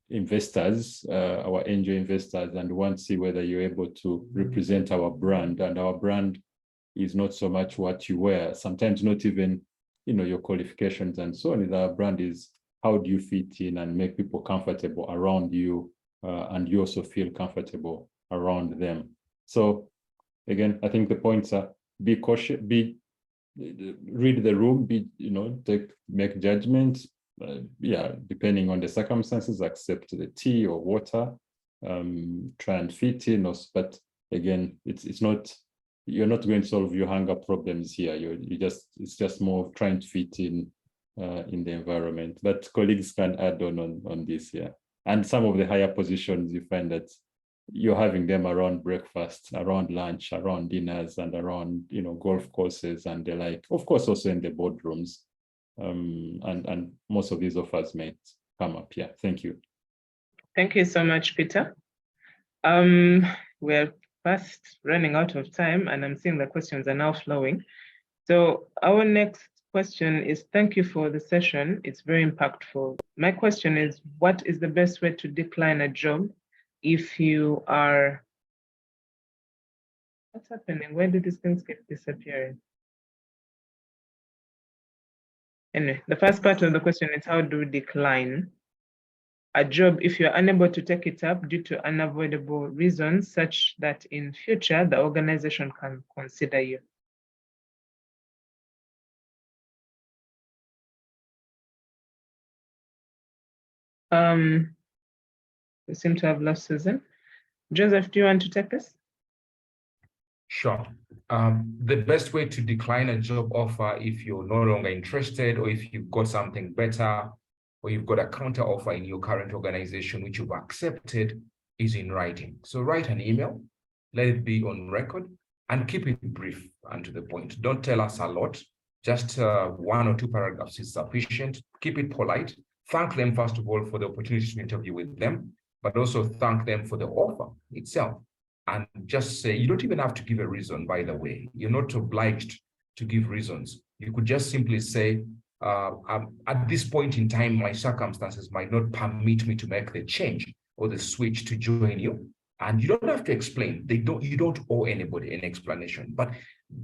Speaker 6: investors, our angel investors, and want to see whether you're able to represent our brand. And our brand is not so much what you wear, sometimes not even your qualifications and so on. Our brand is how do you fit in and make people comfortable around you, and you also feel comfortable around them. So again, I think the points are: be cautious, read the room, make judgments. Depending on the circumstances, accept the tea or water, try and fit in. But again, it's not, you're not going to solve your hunger problems here. It's just more of trying to fit in the environment. But colleagues can add on this, yeah. And some of the higher positions, you find that you're having them around breakfast, around lunch, around dinners, and around golf courses and the like. Of course, also in the boardrooms. And most of these offers may come up. Yeah, thank you.
Speaker 2: Thank you so much, Peter. We're fast running out of time, and I'm seeing the questions are now flowing. So our next question is, thank you for the session. It's very impactful. My question is, what is the best way to decline a job if you are, what's happening? Where do these things keep disappearing? Anyway, the first part of the question is, how do we decline a job if you're unable to take it up due to unavoidable reasons, such that in future the organization can consider you? We seem to have lost Susan. Joseph, do you want to take this?
Speaker 4: Sure. The best way to decline a job offer if you're no longer interested, or if you've got something better, or you've got a counter offer in your current organization which you've accepted, is in writing. So write an email, let it be on record, and keep it brief and to the point. Don't tell us a lot. Just 1 or 2 paragraphs is sufficient. Keep it polite. Thank them, first of all, for the opportunity to interview with them, but also thank them for the offer itself. And just say, you don't even have to give a reason, by the way. You're not obliged to give reasons. You could just simply say, at this point in time, my circumstances might not permit me to make the change or the switch to join you. And you don't have to explain. You don't owe anybody an explanation. But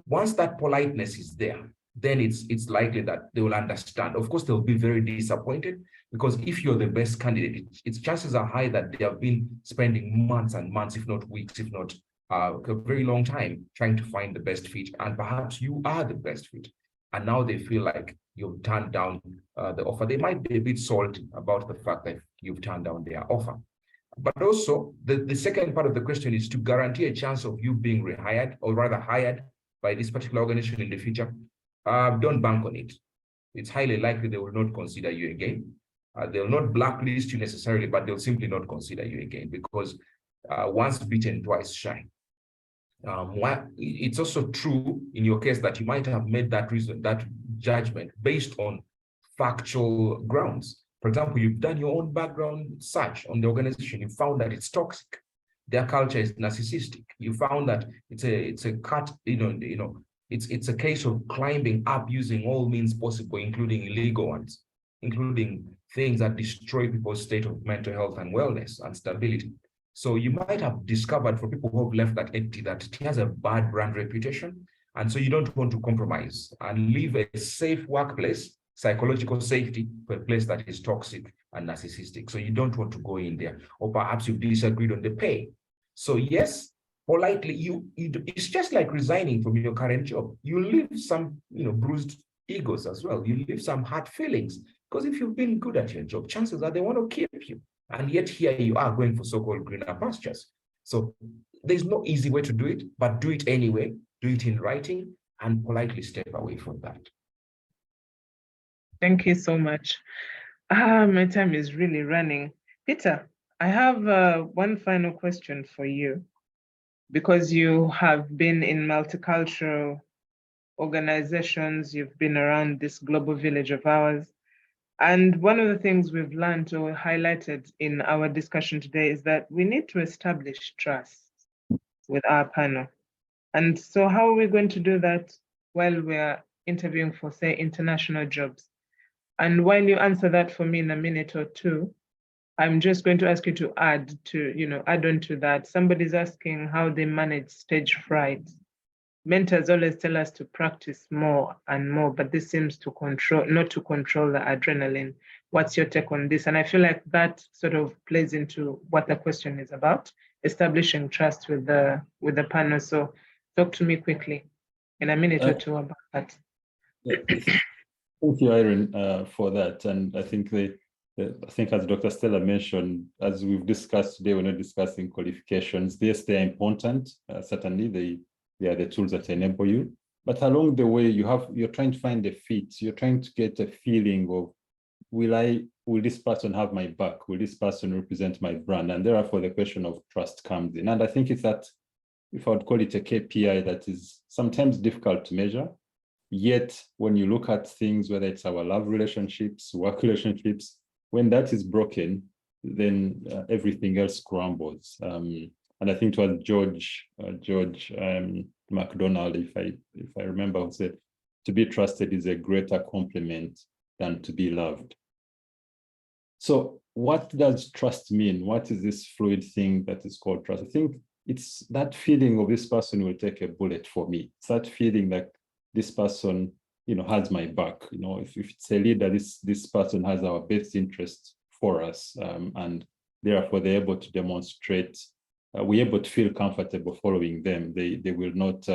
Speaker 4: once that politeness is there, then it's likely that they will understand. Of course, they'll be very disappointed, because if you're the best candidate, its chances are high that they have been spending months and months, if not weeks, if not a very long time, trying to find the best fit. And perhaps you are the best fit. And now they feel like you've turned down the offer. They might be a bit salty about the fact that you've turned down their offer. But also, the second part of the question is to guarantee a chance of you being rehired, or rather hired, by this particular organization in the future. Don't bank on it. It's highly likely they will not consider you again. They'll not blacklist you necessarily, but they'll simply not consider you again, because once bitten, twice shy. It's also true in your case that you might have made that judgment based on factual grounds. For example, you've done your own background search on the organization. You found that it's toxic. Their culture is narcissistic. You found that it's a case of climbing up using all means possible, including illegal ones. including things that destroy people's state of mental health and wellness and stability. So you might have discovered, for people who have left that entity, that it has a bad brand reputation. And so you don't want to compromise and leave a safe workplace, psychological safety, for a place that is toxic and narcissistic. So you don't want to go in there. Or perhaps you've disagreed on the pay. So yes, politely, it's just like resigning from your current job. You leave some, bruised egos as well. You leave some hurt feelings, because if you've been good at your job, chances are they want to keep you. And yet here you are going for so-called greener pastures. So there's no easy way to do it, but do it anyway, do it in writing, and politely step away from that.
Speaker 2: Thank you so much. My time is really running. Peter, I have one final question for you, because you have been in multicultural organizations, you've been around this global village of ours. And one of the things we've learned or highlighted in our discussion today is that we need to establish trust with our panel. And so how are we going to do that while we're interviewing for, say, international jobs? And while you answer that for me in a minute or two, I'm just going to ask you to add on to that. Somebody's asking how they manage stage fright. Mentors always tell us to practice more and more, but this seems to not to control the adrenaline. What's your take on this? And I feel like that sort of plays into what the question is about, establishing trust with the panel. So talk to me quickly in a minute or two about that.
Speaker 6: Thank you, Irene, for that. And I think as Dr. Stella mentioned, as we've discussed today, we're not discussing qualifications. Yes, they're important. Certainly, they are the tools that enable you. But along the way, you're trying to find a fit. You're trying to get a feeling of, will this person have my back? Will this person represent my brand? And therefore, the question of trust comes in. And I think it's that, if I would call it a KPI, that is sometimes difficult to measure. Yet, when you look at things, whether it's our love relationships, work relationships, when that is broken, then everything else crumbles. And I think it was George MacDonald, if I remember, who said, "To be trusted is a greater compliment than to be loved." So, what does trust mean? What is this fluid thing that is called trust? I think it's that feeling of this person will take a bullet for me. It's that feeling that this person, has my back. If it's a leader, this person has our best interest for us, and therefore they're able to demonstrate. We're able to feel comfortable following them. They will not,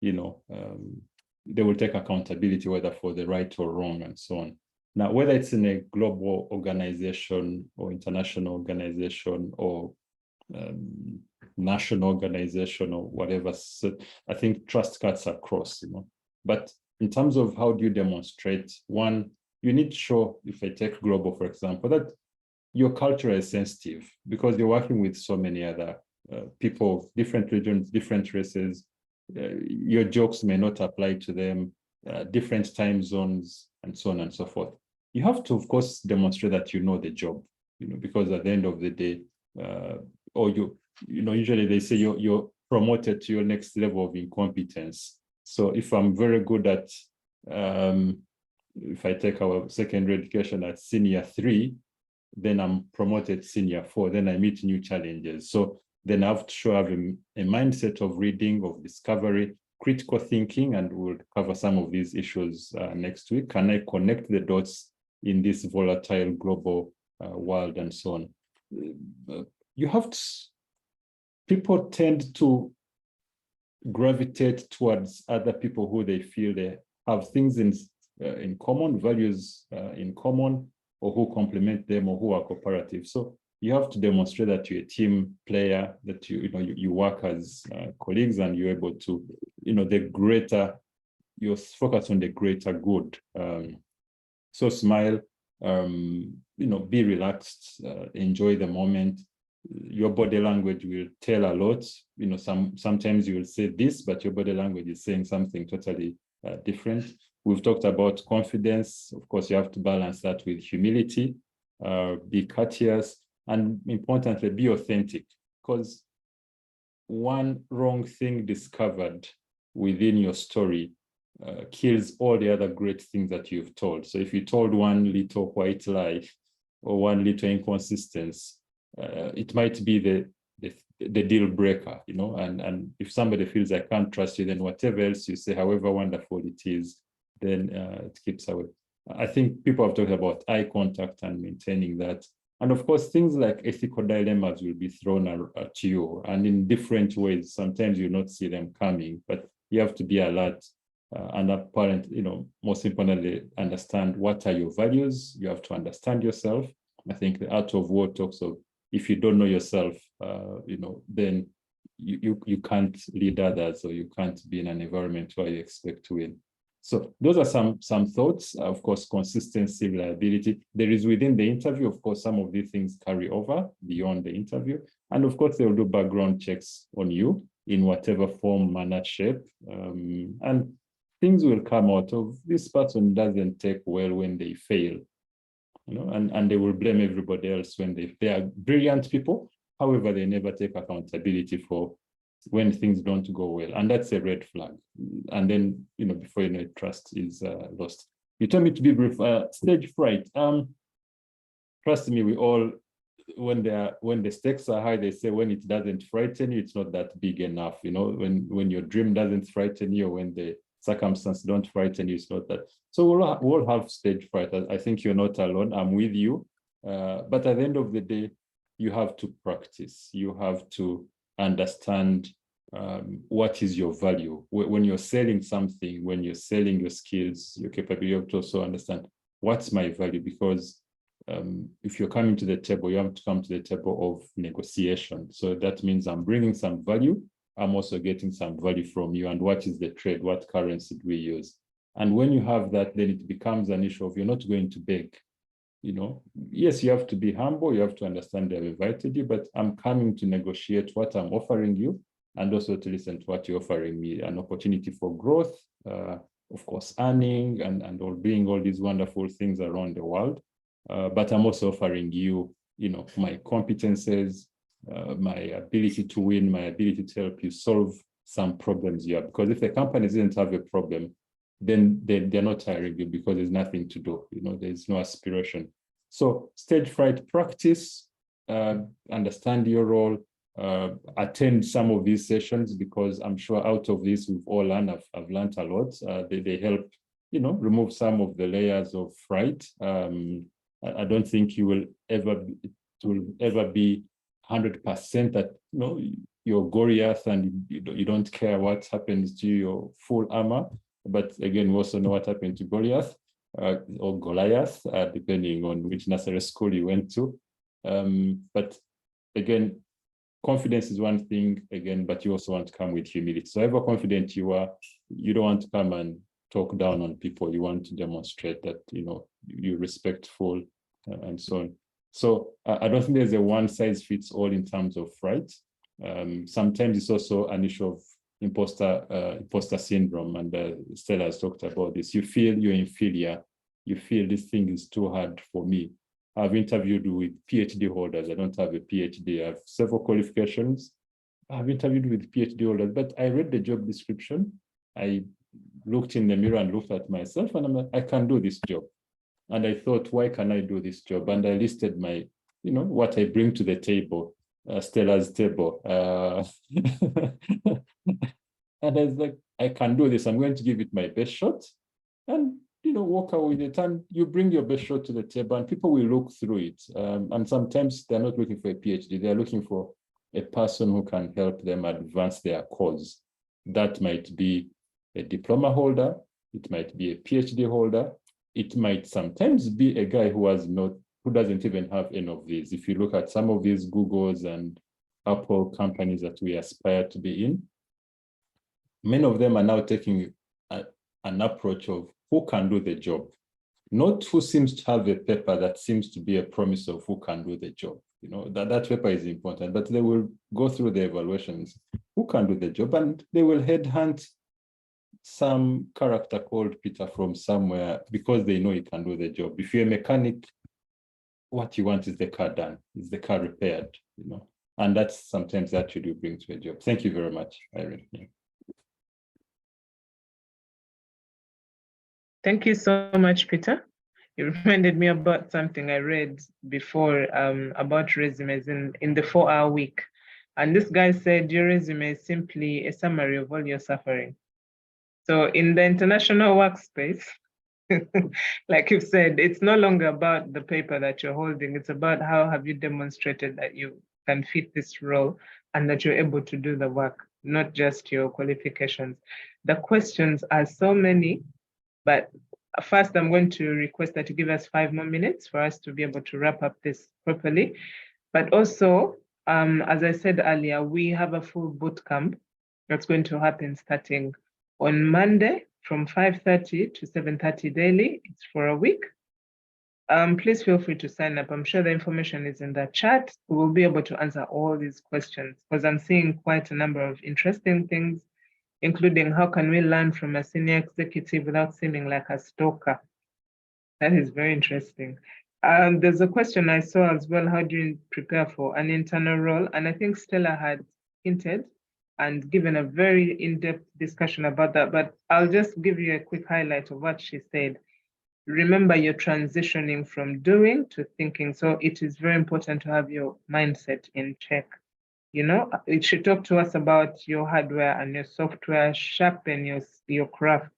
Speaker 6: they will take accountability, whether for the right or wrong, and so on. Now, whether it's in a global organization or international organization or national organization or whatever, so I think trust cuts across, But in terms of how do you demonstrate, one, you need to show, if I take global, for example, that your culture is sensitive, because you're working with so many other people, different regions, different races. Your jokes may not apply to them, different time zones, and so on and so forth. You have to, of course, demonstrate that you know the job, because at the end of the day, usually they say you're promoted to your next level of incompetence. So if I'm very good at, if I take our secondary education at senior 3, then I'm promoted senior 4, then I meet new challenges. So then I have to have a mindset of reading, of discovery, critical thinking, and we'll cover some of these issues next week. Can I connect the dots in this volatile global world and so on? People tend to gravitate towards other people who they feel they have things in common, values in common, or who complement them, or who are cooperative. So you have to demonstrate that you're a team player, that you work as colleagues, and you're able to, you focus on the greater good. So smile, be relaxed, enjoy the moment. Your body language will tell a lot. Sometimes you will say this, but your body language is saying something totally different. We've talked about confidence. Of course, you have to balance that with humility, be courteous, and importantly, be authentic, because one wrong thing discovered within your story kills all the other great things that you've told. So if you told one little white lie or one little inconsistency, it might be the deal breaker, you know, and if somebody feels I can't trust you, then whatever else you say, however wonderful it is, then it keeps away. I think people have talked about eye contact and maintaining that. And of course, things like ethical dilemmas will be thrown at you, and in different ways. Sometimes you'll not see them coming, but you have to be alert and apparent, you know, most importantly, understand what are your values. You have to understand yourself. I think the Art of War talks of, if you don't know yourself, you know, then you can't lead others, or you can't be in an environment where you expect to win. So those are some thoughts. Of course, consistency, reliability. There is within the interview, of course, some of these things carry over beyond the interview. And of course, they will do background checks on you in whatever form, manner, shape. And things will come out of this person doesn't take well when they fail. You know, and they will blame everybody else when they are brilliant people. However, they never take accountability for when things don't go well, and that's a red flag. And then, you know, before you know it, trust is lost. You told me to be brief. Stage fright. Trust me, we all, when the stakes are high, they say when it doesn't frighten you, it's not that big enough. You know, when your dream doesn't frighten you, or when the circumstances don't frighten you, it's not that. So we'll have stage fright. I think you're not alone. I'm with you. But at the end of the day, you have to practice. You have to understand what is your value. When you're selling something, when you're selling your skills, your capability, you have to also understand what's my value, because if you're coming to the table, you have to come to the table of negotiation. So that means I'm bringing some value. I'm also getting some value from you. And what is the trade? What currency do we use? And when you have that, then it becomes an issue of you're not going to beg. You know, yes, you have to be humble. You have to understand they've invited you, but I'm coming to negotiate what I'm offering you, and also to listen to what you're offering me, an opportunity for growth, of course, earning and all, doing all these wonderful things around the world. But I'm also offering you, you know, my competences, my ability to win, my ability to help you solve some problems you have. Because if the company didn't have a problem, then they're not hiring you, because there's nothing to do. You know, there's no aspiration. So stage fright practice, understand your role, attend some of these sessions, because I'm sure out of this we've all learned. I've learned a lot. They help, you know, remove some of the layers of fright. I don't think you will ever be 100% that, you know, you're Goliath and you don't care what happens to your full armor. But again, we also know what happened to Goliath or Goliath, depending on which nursery school you went to. But again, confidence is one thing, again, but you also want to come with humility. So however confident you are, you don't want to come and talk down on people. You want to demonstrate that, you know, you're respectful and so on. So I don't think there's a one size fits all in terms of fright. Sometimes it's also an issue of imposter syndrome, and Stella has talked about this. You feel you're inferior. You feel this thing is too hard for me. I've interviewed with PhD holders. I don't have a PhD. I have several qualifications. I've interviewed with PhD holders, but I read the job description. I looked in the mirror and looked at myself, and I'm like, I can do this job. And I thought, why can I do this job? And I listed my, you know, what I bring to the table, Stella's table. And I was like, I can do this. I'm going to give it my best shot. And, you know, walk away with it. And you bring your best shot to the table, and people will look through it. And sometimes they're not looking for a PhD. They're looking for a person who can help them advance their cause. That might be a diploma holder. It might be a PhD holder. It might sometimes be a guy who doesn't even have any of these. If you look at some of these Googles and Apple companies that we aspire to be in, many of them are now taking an approach of who can do the job, not who seems to have a paper that seems to be a promise of who can do the job. You know, that paper is important, but they will go through the evaluations, who can do the job, and they will headhunt some character called Peter from somewhere because they know he can do the job. If you're a mechanic, what you want is the car done, is the car repaired, you know, and that's sometimes the attitude you bring to a job. Thank you very much, Irene. Yeah.
Speaker 2: Thank you so much, Peter. You reminded me about something I read before about resumes in the 4-hour week. And this guy said your resume is simply a summary of all your suffering. So in the international workspace, like you've said, it's no longer about the paper that you're holding. It's about how have you demonstrated that you can fit this role and that you're able to do the work, not just your qualifications. The questions are so many, but first I'm going to request that you give us 5 more minutes for us to be able to wrap up this properly. But also, as I said earlier, we have a full boot camp that's going to happen starting on Monday from 5:30 to 7:30 daily. It's for a week. Please feel free to sign up. I'm sure the information is in the chat. We will be able to answer all these questions because I'm seeing quite a number of interesting things, including how can we learn from a senior executive without seeming like a stalker? That is very interesting. There's a question I saw as well, how do you prepare for an internal role? And I think Stella had hinted and given a very in-depth discussion about that, but I'll just give you a quick highlight of what she said. Remember, you're transitioning from doing to thinking, so it is very important to have your mindset in check. You know, it should talk to us about your hardware and your software, sharpen your craft,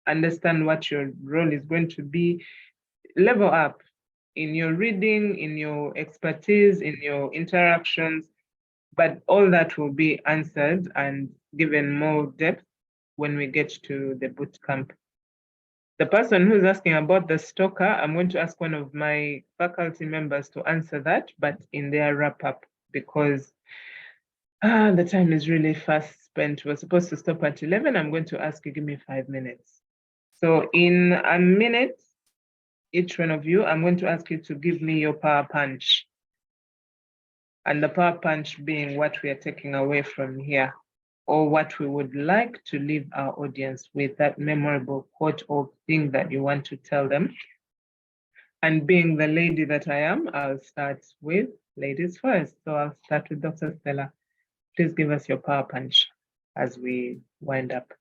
Speaker 2: understand what your role is going to be, level up in your reading, in your expertise, in your interactions, but all that will be answered and given more depth when we get to the boot camp. The person who's asking about the stalker, I'm going to ask one of my faculty members to answer that, but in their wrap up, because the time is really fast spent. We're supposed to stop at 11. I'm going to ask you, give me 5 minutes. So in a minute, each one of you, I'm going to ask you to give me your power punch. And the power punch being what we are taking away from here, or what we would like to leave our audience with, that memorable quote or thing that you want to tell them. And being the lady that I am, I'll start with ladies first. So I'll start with Dr. Stella. Please give us your power punch as we wind up.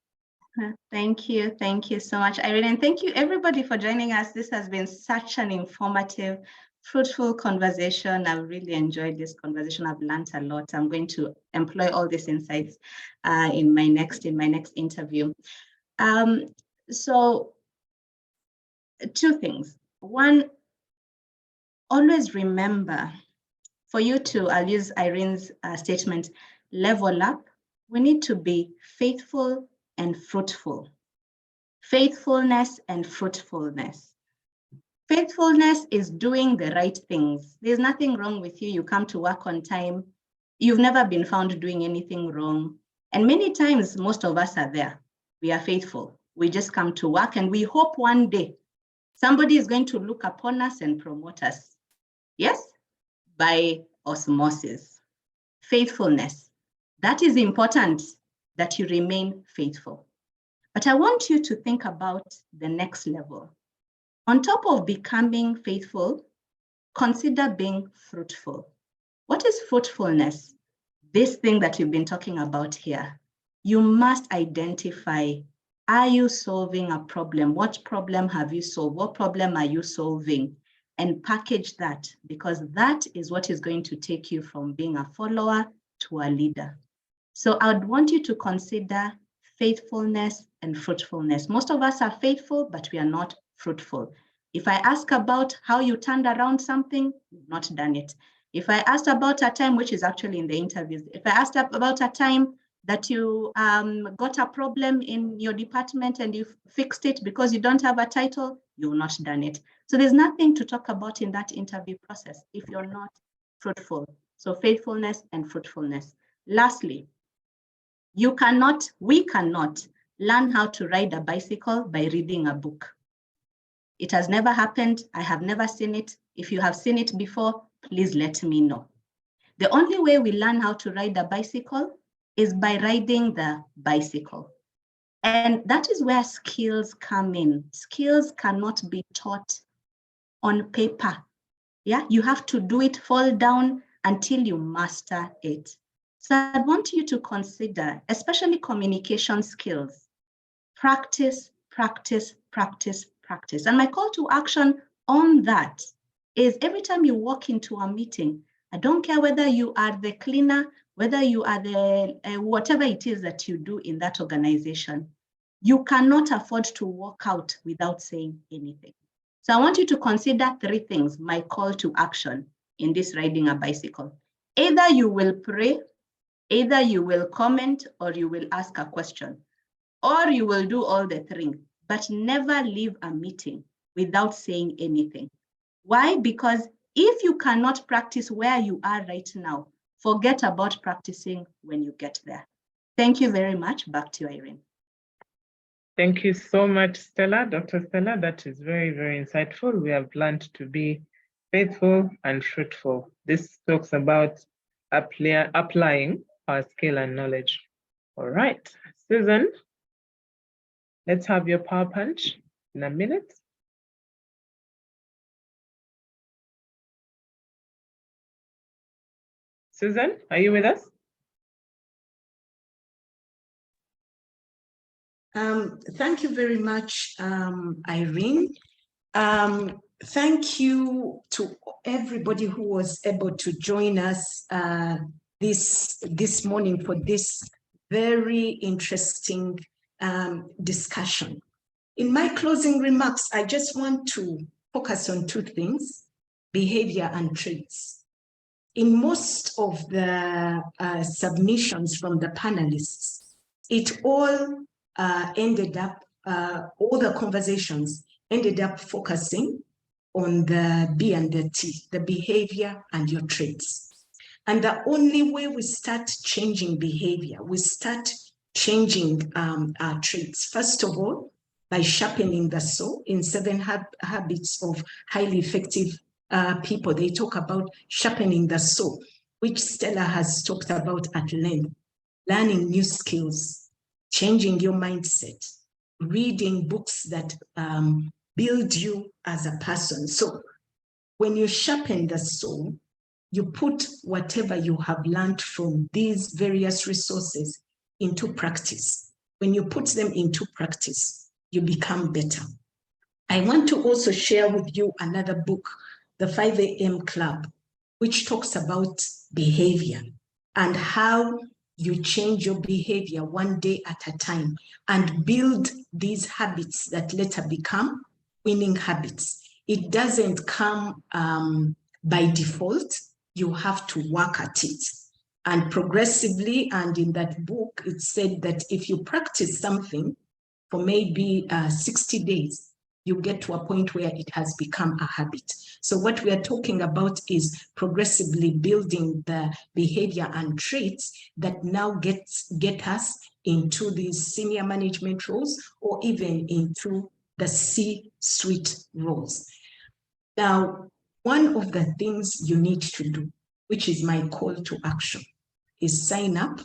Speaker 3: Thank you so much, Irene, and thank you everybody for joining us. This has been such an informative, fruitful conversation. I've really enjoyed this conversation. I've learned a lot. I'm going to employ all these insights in my next interview. So 2 things. One, always remember, for you to, I'll use Irene's statement, level up, we need to be faithful and fruitful. Faithfulness and fruitfulness. Faithfulness is doing the right things. There's nothing wrong with you. You come to work on time. You've never been found doing anything wrong. And many times, most of us are there. We are faithful. We just come to work and we hope one day somebody is going to look upon us and promote us. Yes, by osmosis. Faithfulness. That is important, that you remain faithful. But I want you to think about the next level. On top of becoming faithful, consider being fruitful. What is fruitfulness? This thing that we've been talking about here. You must identify, are you solving a problem? What problem have you solved? What problem are you solving? And package that, because that is what is going to take you from being a follower to a leader. So I would want you to consider faithfulness and fruitfulness. Most of us are faithful, but we are not fruitful. If I ask about how you turned around something, you've not done it. If I asked about a time, which is actually in the interviews, if I asked about a time that you got a problem in your department and you fixed it because you don't have a title, you've not done it. So there's nothing to talk about in that interview process if you're not fruitful. So faithfulness and fruitfulness. Lastly, we cannot learn how to ride a bicycle by reading a book. It has never happened. I have never seen it. If you have seen it before, please let me know. The only way we learn how to ride a bicycle is by riding the bicycle. And that is where skills come in. Skills cannot be taught on paper. Yeah, you have to do it, fall down until you master it. So I want you to consider, especially communication skills. Practice, practice, practice, practice. And my call to action on that is every time you walk into a meeting, I don't care whether you are the cleaner, whether you are the whatever it is that you do in that organization, you cannot afford to walk out without saying anything. So I want you to consider 3 things, my call to action in this riding a bicycle. Either you will pray, either you will comment, or you will ask a question, or you will do all the 3, but never leave a meeting without saying anything. Why? Because if you cannot practice where you are right now, forget about practicing when you get there. Thank you very much. Back to you, Irene.
Speaker 2: Thank you so much, Stella, Dr. Stella. That is very, very insightful. We have learned to be faithful and fruitful. This talks about applying our skill and knowledge. All right, Susan, let's have your power punch in a minute. Susan, are you with us?
Speaker 5: Thank you very much, Irene. Thank you to everybody who was able to join us this morning for this very interesting discussion. In my closing remarks, I just want to focus on 2 things, behavior and traits. In most of the submissions from the panelists, it all ended up, all the conversations ended up focusing on the B and the T, the behavior and your traits. And the only way we start changing behavior, we start changing our traits, first of all, by sharpening the saw. In 7 Habits of Highly Effective People, they talk about sharpening the saw, which Stella has talked about at length, learning new skills, changing your mindset, reading books that build you as a person. So when you sharpen the saw, you put whatever you have learned from these various resources into practice. When you put them into practice, you become better. I want to also share with you another book, The 5 a.m. Club, which talks about behavior and how you change your behavior one day at a time and build these habits that later become winning habits. It doesn't come by default. You have to work at it. And progressively, and in that book, it said that if you practice something for maybe 60 days, you get to a point where it has become a habit. So what we are talking about is progressively building the behavior and traits that now get us into these senior management roles or even into the C-suite roles. Now, one of the things you need to do, which is my call to action, is sign up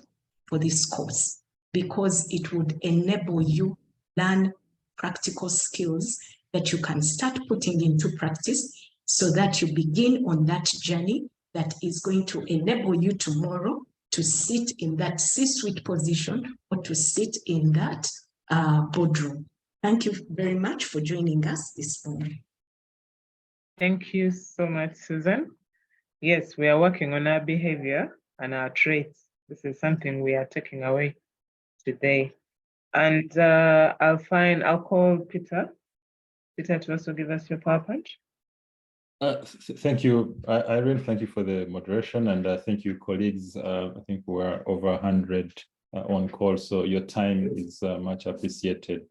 Speaker 5: for this course because it would enable you learn practical skills that you can start putting into practice so that you begin on that journey that is going to enable you tomorrow to sit in that C-suite position or to sit in that boardroom. Thank you very much for joining us this morning.
Speaker 2: Thank you so much, Susan. Yes, we are working on our behavior and our traits. This is something we are taking away today. And I'll call Peter to also give us your power punch.
Speaker 6: Thank you, Irene. Thank you for the moderation, and thank you, colleagues. I think we're over 100 on call, so your time is much appreciated.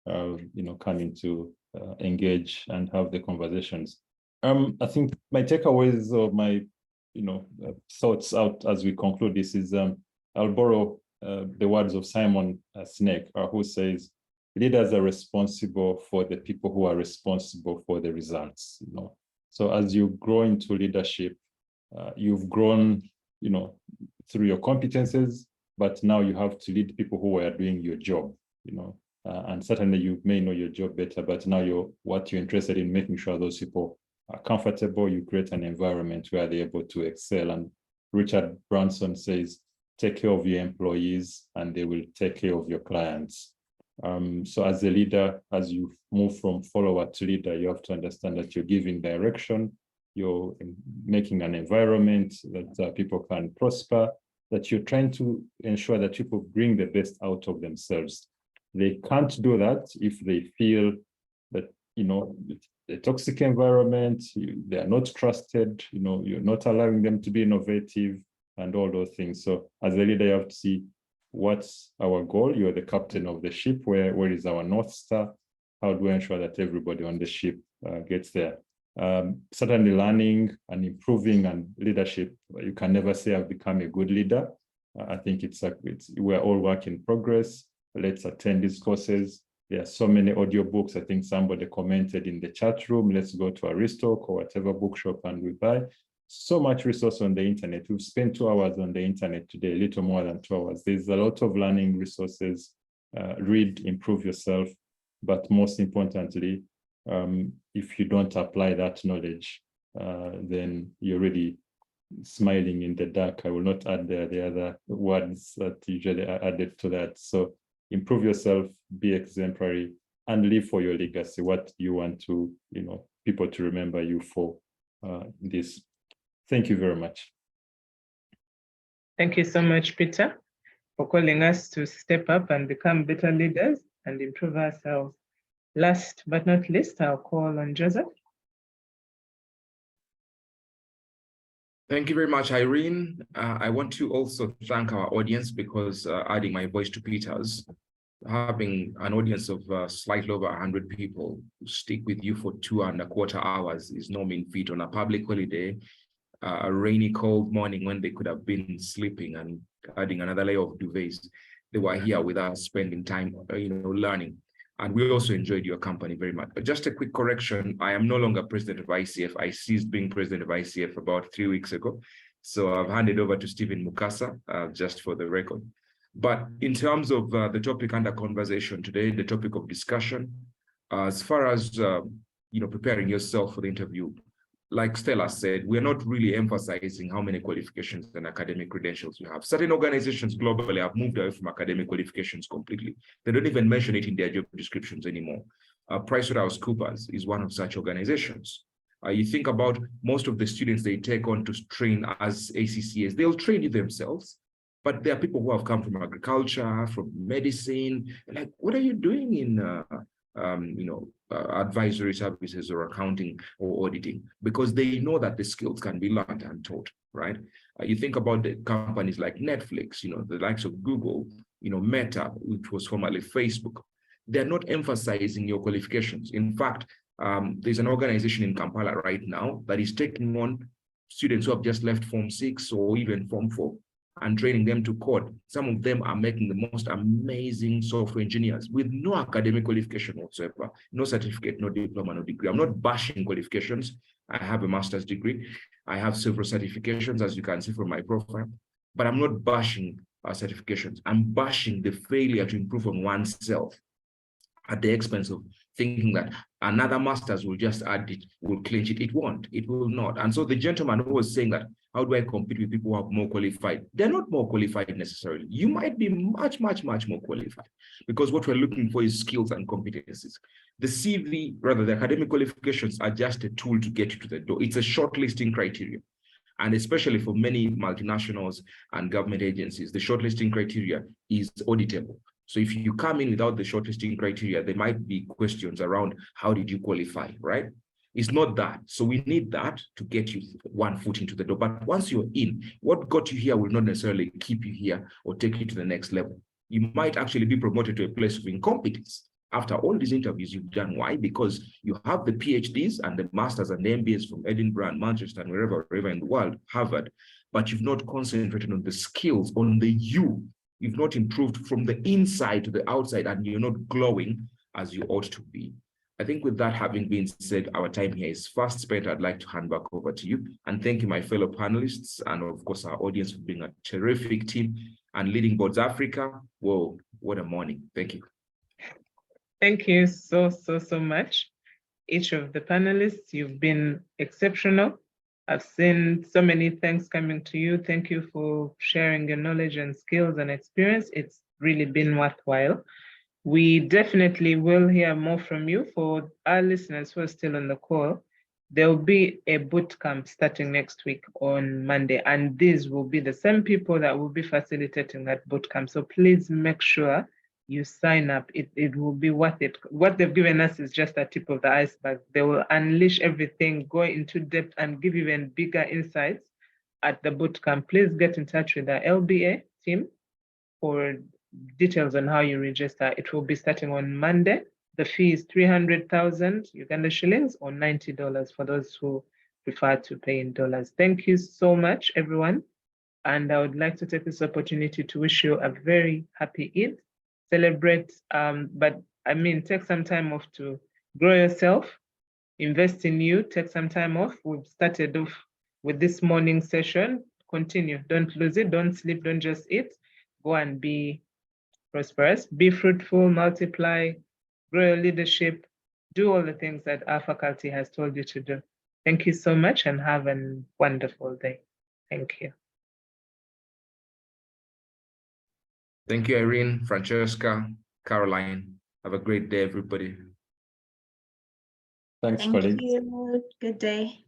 Speaker 6: Coming to engage and have the conversations. I think my takeaways or my, thoughts out as we conclude this is I'll borrow the words of Simon Sinek, who says, "Leaders are responsible for the people who are responsible for the results." So as you grow into leadership, you've grown, through your competences, but now you have to lead people who are doing your job, and certainly you may know your job better, but now what you're interested in making sure those people are comfortable, you create an environment where they're able to excel. And Richard Branson says, take care of your employees and they will take care of your clients. So as a leader, as you move from follower to leader, you have to understand that you're giving direction, you're making an environment that people can prosper, that you're trying to ensure that people bring the best out of themselves. They can't do that if they feel that, the toxic environment, they are not trusted, you're not allowing them to be innovative and all those things. So as a leader, you have to see what's our goal. You're the captain of the ship. Where is our North Star? How do we ensure that everybody on the ship gets there? Certainly learning and improving and leadership, you can never say I've become a good leader. I think we're all work in progress. Let's attend these courses. There are so many audio books. I think somebody commented in the chat room, let's go to Aristoc or whatever bookshop and we buy. So much resource on the internet. We've spent 2 hours on the internet today, a little more than 2 hours. There's a lot of learning resources. Read, improve yourself. But most importantly, if you don't apply that knowledge, then you're really smiling in the dark. I will not add the other words that usually are added to that. So improve yourself, be exemplary, and live for your legacy. What you want to, people to remember you for this. Thank you very much.
Speaker 2: Thank you so much, Peter, for calling us to step up and become better leaders and improve ourselves. Last but not least, I'll call on Joseph.
Speaker 4: Thank you very much, Irene. I want to also thank our audience because adding my voice to Peter's, having an audience of slightly over 100 people who stick with you for 2.25 hours is no mean feat on a public holiday, a rainy, cold morning when they could have been sleeping and adding another layer of duvets. They were here with us spending time, learning. And we also enjoyed your company very much. But just a quick correction, I am no longer president of ICF. I ceased being president of ICF about 3 weeks ago. So I've handed over to Stephen Mukasa, just for the record. But in terms of the topic under conversation today, the topic of discussion, as far as, preparing yourself for the interview, like Stella said, we're not really emphasizing how many qualifications and academic credentials you have. Certain organizations globally have moved away from academic qualifications completely. They don't even mention it in their job descriptions anymore. PricewaterhouseCoopers is one of such organizations. You think about most of the students they take on to train as ACCAs, they'll train you themselves, but there are people who have come from agriculture, from medicine, like, what are you doing in advisory services or accounting or auditing? Because they know that the skills can be learned and taught, right? You think about the companies like Netflix, the likes of Google, Meta, which was formerly Facebook. They're not emphasizing your qualifications. In fact, there's an organization in Kampala right now that is taking on students who have just left Form 6 or even Form 4 and training them to code. Some of them are making the most amazing software engineers with no academic qualification whatsoever, no certificate, no diploma, no degree. I'm not bashing qualifications. I have a master's degree. I have several certifications, as you can see from my profile, but I'm not bashing certifications. I'm bashing the failure to improve on oneself at the expense of thinking that another master's will just add it, will clinch it. It won't, it will not. And so the gentleman who was saying that, how do I compete with people who are more qualified? They're not more qualified necessarily. You might be much, much, much more qualified because what we're looking for is skills and competencies. The CV, rather the academic qualifications are just a tool to get you to the door. It's a shortlisting criteria. And especially for many multinationals and government agencies, the shortlisting criteria is auditable. So if you come in without the shortlisting criteria, there might be questions around how did you qualify, right? It's not that. So we need that to get you one foot into the door. But once you're in, what got you here will not necessarily keep you here or take you to the next level. You might actually be promoted to a place of incompetence after all these interviews you've done. Why? Because you have the PhDs and the masters and the MBAs from Edinburgh and Manchester and wherever in the world, Harvard, but you've not concentrated on the skills, on the you. You've not improved from the inside to the outside, and you're not glowing as you ought to be. I think with that having been said, our time here is fast spent. I'd like to hand back over to you. And thank you, my fellow panelists, and of course, our audience for being a terrific team and leading Boards Africa. Whoa, what a morning. Thank you.
Speaker 2: Thank you so much. Each of the panelists, you've been exceptional. I've seen so many thanks coming to you. Thank you for sharing your knowledge and skills and experience. It's really been worthwhile. We definitely will hear more from you. For our listeners who are still on the call, there will be a boot camp starting next week on Monday, and these will be the same people that will be facilitating that boot camp. So please make sure you sign up. It will be worth it. What they've given us is just a tip of the iceberg. They will unleash everything, go into depth, and give even bigger insights at the boot camp. Please get in touch with the LBA team for details on how you register. It will be starting on Monday. The fee is 300,000 Uganda shillings or $90 for those who prefer to pay in dollars. Thank you so much, everyone. And I would like to take this opportunity to wish you a very happy Eid. Celebrate, but I mean, take some time off to grow yourself, invest in you, take some time off. We've started off with this morning session. Continue, don't lose it, don't sleep, don't just eat. Go and be prosperous, be fruitful, multiply, grow your leadership, do all the things that our faculty has told you to do. Thank you so much and have a wonderful day. Thank you.
Speaker 4: Thank you, Irene, Francesca, Caroline. Have a great day, everybody.
Speaker 6: Thanks,
Speaker 3: Thank
Speaker 6: colleagues.
Speaker 3: you. Good day.